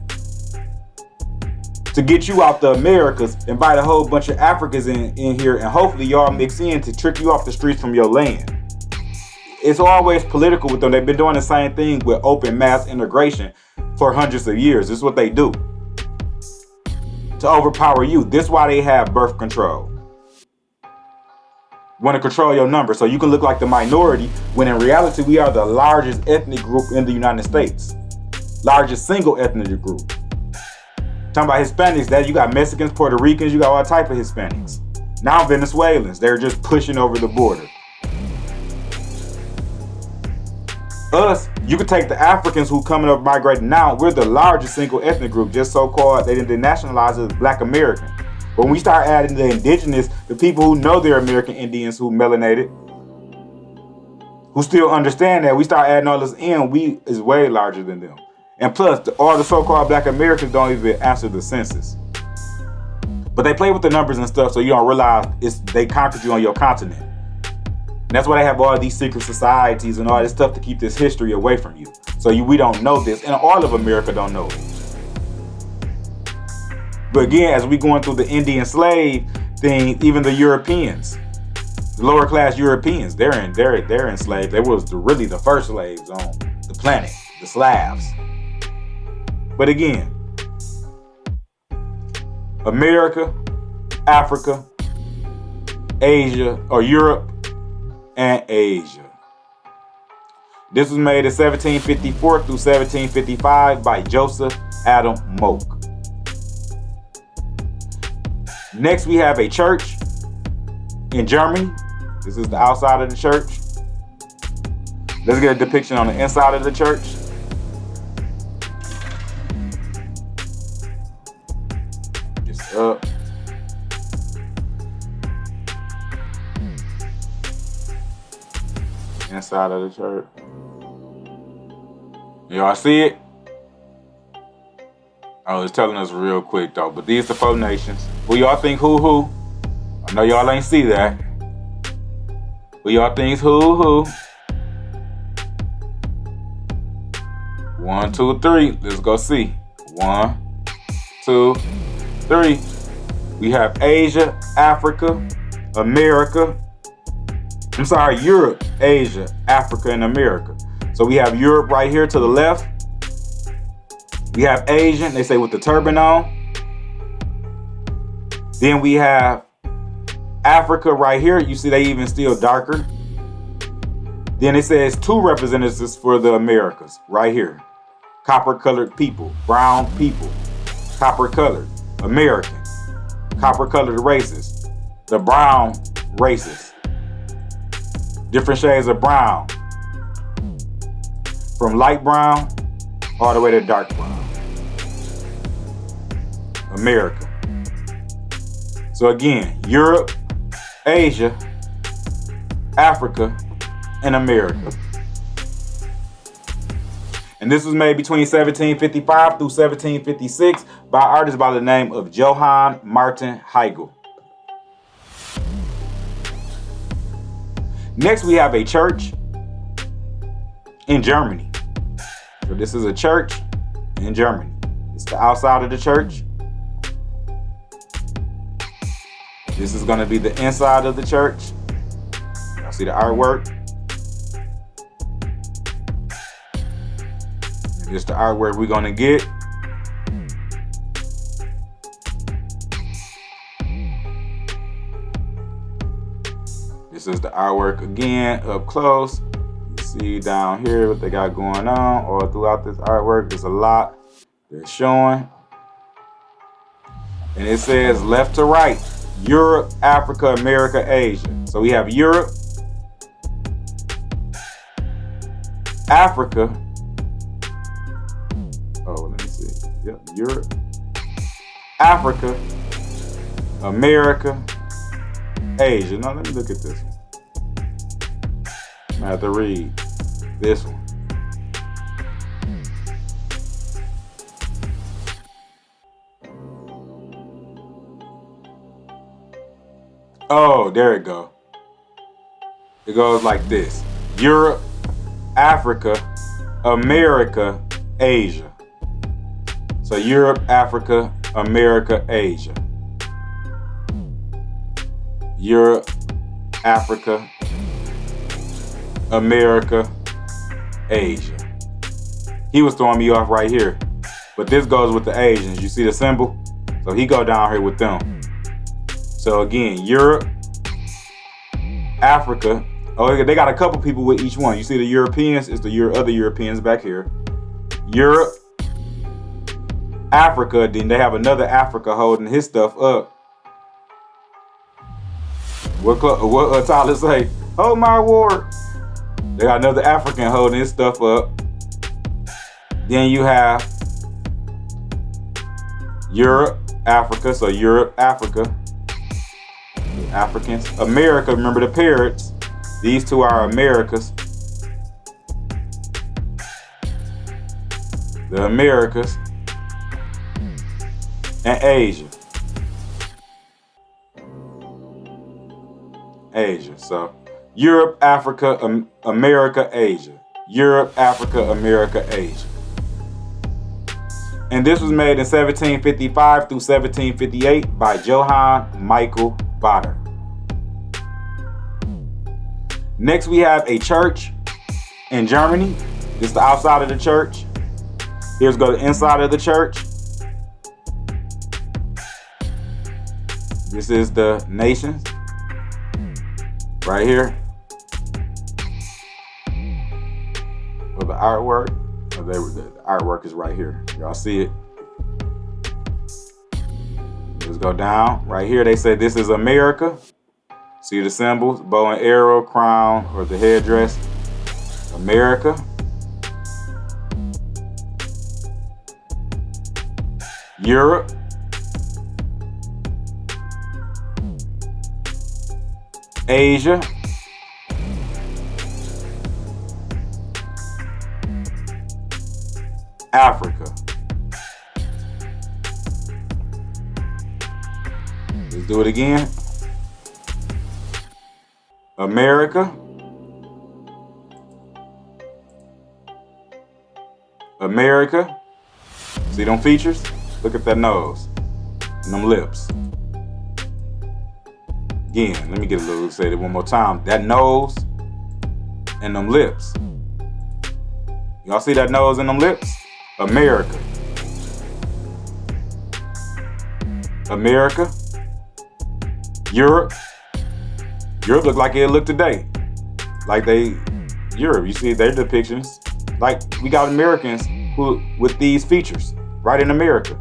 To get you out the Americas, invite a whole bunch of Africans in here, and hopefully y'all mix in to trick you off the streets from your land. It's always political with them. They've been doing the same thing with open mass integration for hundreds of years. This is what they do to overpower you. This is why they have birth control. Want to control your numbers so you can look like the minority, when in reality we are the largest ethnic group in the United States. Largest single ethnic group. Talking about Hispanics, that you got Mexicans, Puerto Ricans, you got all type of Hispanics. Now Venezuelans, they're just pushing over the border. Us, you could take the Africans who coming up migrating now. We're the largest single ethnic group, just so-called, they didn't nationalize as Black American. But when we start adding the indigenous, the people who know they're American Indians who melanated, who still understand that, we start adding all this in, we is way larger than them. And plus, all the so-called Black Americans don't even answer the census. But they play with the numbers and stuff so you don't realize they conquered you on your continent. And that's why they have all these secret societies and all this stuff to keep this history away from you. So we don't know this, and all of America don't know it. But again, as we going through the Indian slave thing, even the Europeans, the lower class Europeans, they're enslaved. They was really the first slaves on the planet, the Slavs. But again, America, Africa, Asia, or Europe, and Asia. This was made in 1754 through 1755 by Joseph Adam Moke. Next, we have a church in Germany. This is the outside of the church. Let's get a depiction on the inside of the church. Just up. Inside of the church. Y'all see it? Oh, it's telling us real quick though. But these are the 4 nations. Who y'all think who? I know y'all ain't see that. Who y'all think's who? 1, 2, 3. Let's go see. 1, 2, 3. We have Asia, Africa, America. I'm sorry, Europe, Asia, Africa, and America. So we have Europe right here to the left. We have Asian, they say with the turban on. Then we have Africa right here. You see they even still darker. Then it says 2 representatives for the Americas right here. Copper colored people, brown people, copper colored, American, copper colored races, the brown races. Different shades of brown. From light brown all the way to dark brown. America. So again, Europe, Asia, Africa, and America. And this was made between 1755 through 1756 by artists by the name of Johann Martin Hegel. Next, we have a church in Germany. So this is a church in Germany. It's the outside of the church. This is going to be the inside of the church. Y'all see the artwork? This is the artwork we're going to get. This is the artwork again up close. You see down here what they got going on all throughout this artwork. There's a lot they're showing. And it says left to right. Europe, Africa, America, Asia. So we have Europe, Africa. Oh, let me see. Yep, Europe, Africa, America, Asia. Now let me look at this one. I have to read this one. Oh, there it goes. It goes like this. Europe, Africa, America, Asia. So Europe, Africa, America, Asia. Europe, Africa, America, Asia. He was throwing me off right here. But this goes with the Asians. You see the symbol? So he go down here with them. So again, Europe, Africa. Oh, they got a couple people with each one. You see the Europeans, it's the other Europeans back here. Europe, Africa, then they have another Africa holding his stuff up. What Tyler say? Hold my award. They got another African holding his stuff up. Then you have Europe, Africa. So Europe, Africa. Africans. America, remember the parrots. These two are Americas. The Americas. And Asia. Asia. So Europe, Africa, America, Asia. Europe, Africa, America, Asia. And this was made in 1755 through 1758 by Johann Michael Vader. Next, we have a church in Germany. This is the outside of the church. Here's go the inside of the church. This is the nations. Right here. Well, the artwork. The artwork is right here. Y'all see it? Let's go down. Right here, they say this is America. See the symbols? Bow and arrow, crown, or the headdress. America. Europe. Asia. Africa. Let's do it again. America. America. See them features? Look at that nose and them lips. Again, let me get a little, say it one more time. That nose and them lips. Y'all see that nose and them lips? America. America. Europe. Europe look like it look today. Like Europe, you see their depictions. Like we got Americans who with these features right in America.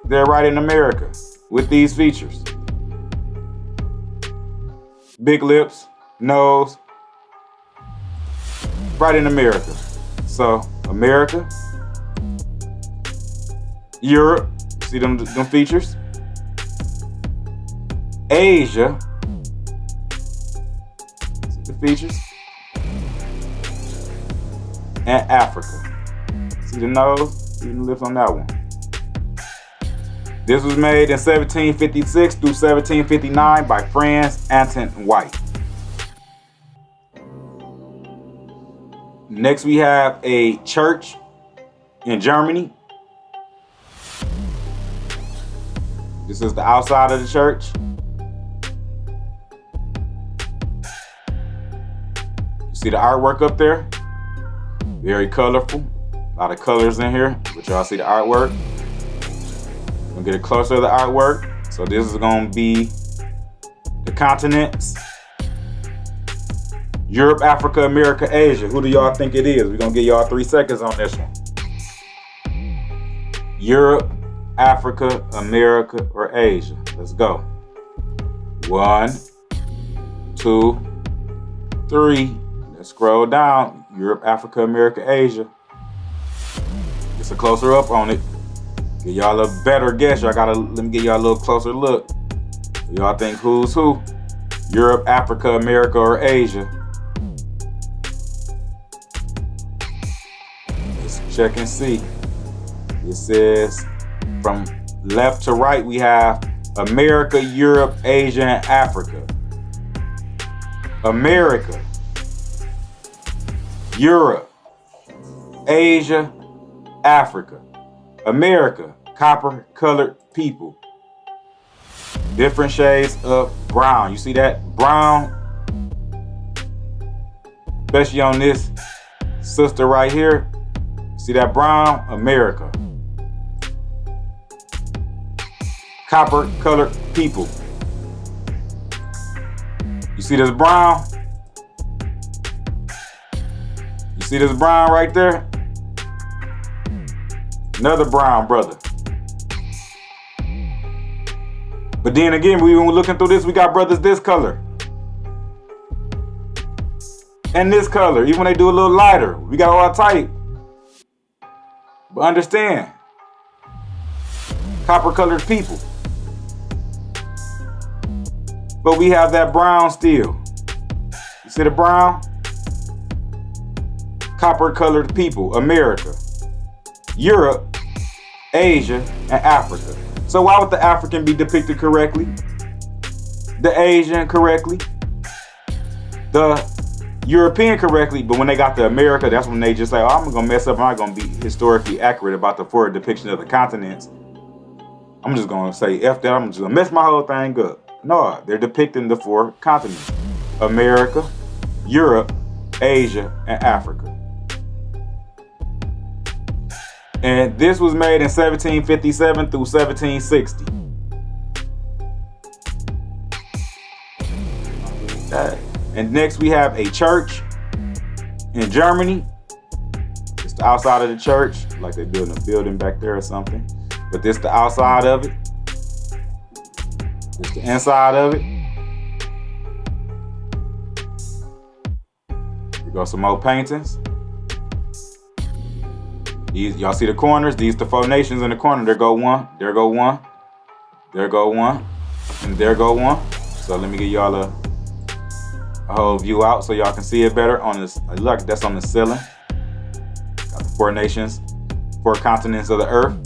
They're right in America with these features. big lips, nose, right in America. So America, Europe, see them features? Asia, see the features? And Africa. See the nose? See the lips on that one. This was made in 1756 through 1759 by Franz Anton White. Next we have a church in Germany. This is the outside of the church. You see the artwork up there? Very colorful. A lot of colors in here, but y'all see the artwork. We'll get a closer to the artwork. So this is gonna be the continents. Europe, Africa, America, Asia. Who do y'all think it is? We're gonna give y'all 3 seconds on this one. Europe, Africa, America, or Asia. Let's go. 1, 2, 3. Let's scroll down. Europe, Africa, America, Asia. Get a closer up on it. Give y'all a better guess. Let me give y'all a little closer look. Y'all think who's who? Europe, Africa, America, or Asia? Let's check and see. It says from left to right we have America, Europe, Asia, and Africa. America, Europe, Asia, Africa. America, copper-colored people. Different shades of brown. You see that? Brown. Especially on this sister right here. See that brown? America. Copper-colored people. You see this brown? You see this brown right there? Another brown brother. But then again, when we're looking through this, we got brothers this color. And this color. Even when they do a little lighter, we got all type. But understand, copper-colored people. But we have that brown still. You see the brown? Copper-colored people, America, Europe, Asia, and Africa. So why would the African be depicted correctly? The Asian correctly? The European correctly? But when they got to America, that's when they just say, oh, I'm gonna mess up. I'm not gonna be historically accurate about the forward depiction of the continents. I'm just gonna say F that. I'm just gonna mess my whole thing up. No, they're depicting the 4 continents: America, Europe, Asia, and Africa. And this was made in 1757 through 1760. And next we have a church in Germany. It's the outside of the church, like they're building a building back there or something. But this the outside of it. This the inside of it. Here go some more paintings. These, y'all see the corners? These the 4 nations in the corner. There go one, there go one, there go one, and there go one. So let me give y'all a whole view out so y'all can see it better on this. Look, that's on the ceiling. Got the 4 nations, 4 continents of the earth.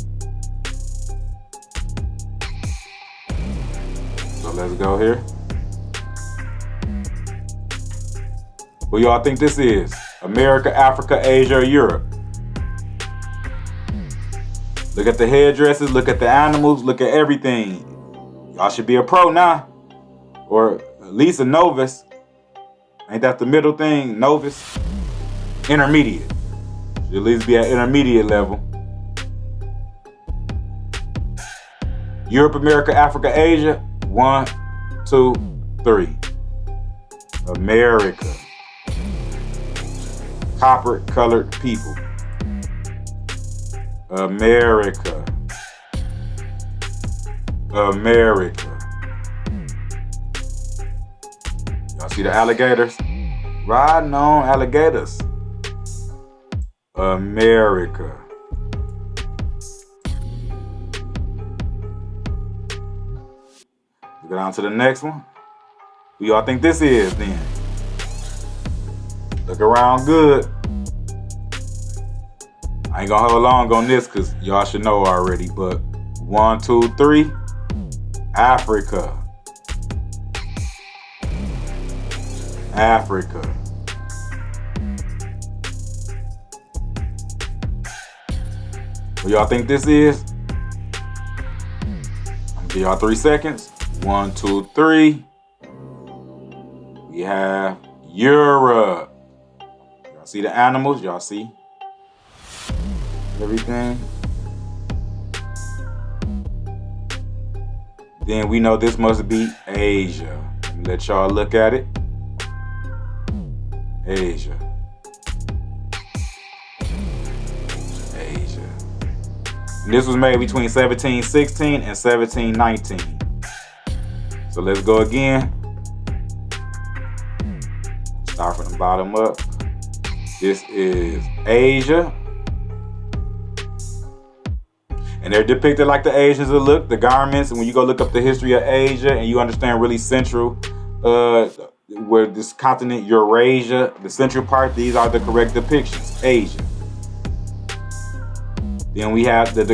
So let's go here. Who y'all think this is? America, Africa, Asia, or Europe? Look at the headdresses, look at the animals, look at everything. Y'all should be a pro now. Or at least a novice. Ain't that the middle thing? Novice? Intermediate. Should at least be at intermediate level. Europe, America, Africa, Asia. 1, 2, 3. America. Copper-colored people. America. America. Y'all see the alligators? Riding on alligators. America. Go down to the next one. Who y'all think this is then? Look around good. I ain't gonna hold long on this because y'all should know already, but 1, 2, 3, Africa. Africa. What y'all think this is? I'm gonna give y'all 3 seconds. 1, 2, 3. We have Europe. Y'all see the animals? Y'all see everything? Then we know this must be Asia. Let me let y'all look at it. Asia. Asia. And this was made between 1716 and 1719. So let's go again. Start from the bottom up. This is Asia. And they're depicted like the Asians will look, the garments. And when you go look up the history of Asia and you understand really central, where this continent, Eurasia, the central part, these are the correct depictions, Asia. Then we have the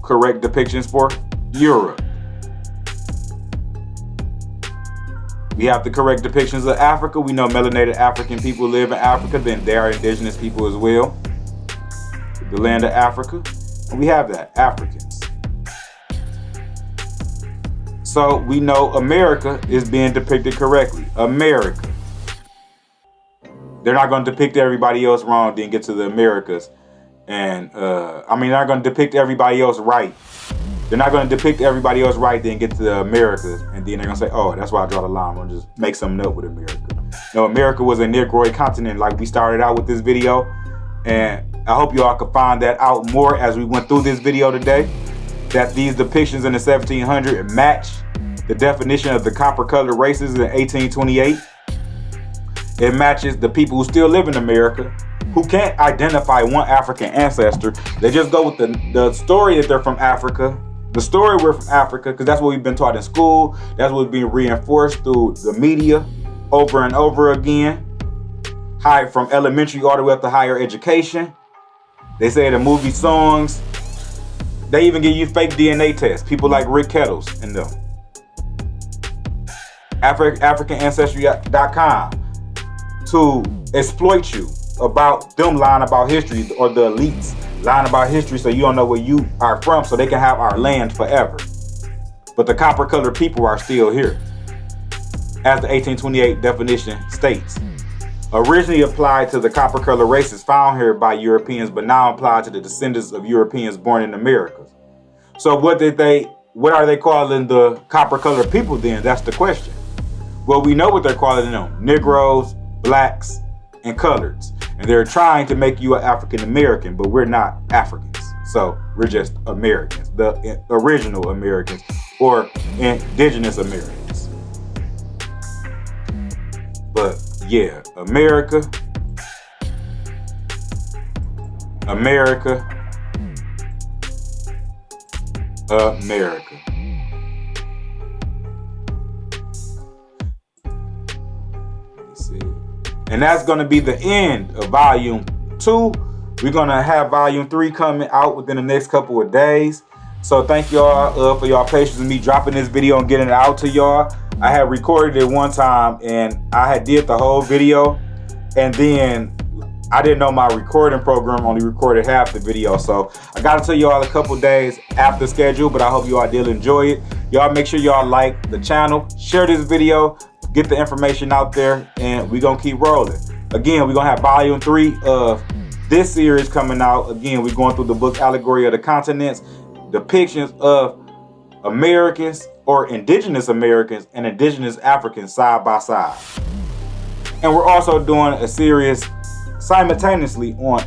correct depictions for Europe. We have the correct depictions of Africa. We know melanated African people live in Africa, then they are indigenous people as well. The land of Africa. And we have that, Africans. So we know America is being depicted correctly. America. They're not going to depict everybody else wrong, then get to the Americas. And, they're not going to depict everybody else right. They're not going to depict everybody else right, then get to the Americas. And then they're going to say, oh, that's why I draw the line. I'm going to just make something up with America. No, America was a Negroid continent like we started out with this video. And I hope you all could find that out more as we went through this video today. That these depictions in the 1700s match the definition of the copper-colored races in 1828. It matches the people who still live in America, who can't identify one African ancestor. They just go with the story that they're from Africa. The story we're from Africa, because that's what we've been taught in school. That's what's being reinforced through the media over and over again. From elementary all the way up to higher education. They say the movie songs. They even give you fake DNA tests. People like Rick Kettles and them. AfricanAncestry.com to exploit you about them lying about history, or the elites lying about history so you don't know where you are from, so they can have our land forever. But the copper-colored people are still here, as the 1828 definition states. Originally applied to the copper-colored races found here by Europeans, but now applied to the descendants of Europeans born in America. So what are they calling the copper-colored people then? That's the question. Well, we know what they're calling them: Negroes, blacks, and coloreds. And they're trying to make you an African American, but we're not Africans. So we're just Americans, the original Americans, or Indigenous Americans. But yeah, America. And that's going to be the end of volume 2. We're going to have volume 3 coming out within the next couple of days. So thank y'all for y'all patience with me dropping this video and getting it out to y'all. I had recorded it one time and I had did the whole video, and then I didn't know my recording program only recorded half the video. So I got to tell y'all a couple days after schedule, but I hope you all did enjoy it. Y'all make sure y'all like the channel, share this video, get the information out there, and we're going to keep rolling. Again, we're going to have volume 3 of this series coming out. Again, we're going through the book Allegory of the Continents, depictions of Americans or Indigenous Americans and Indigenous Africans side by side. And we're also doing a series simultaneously on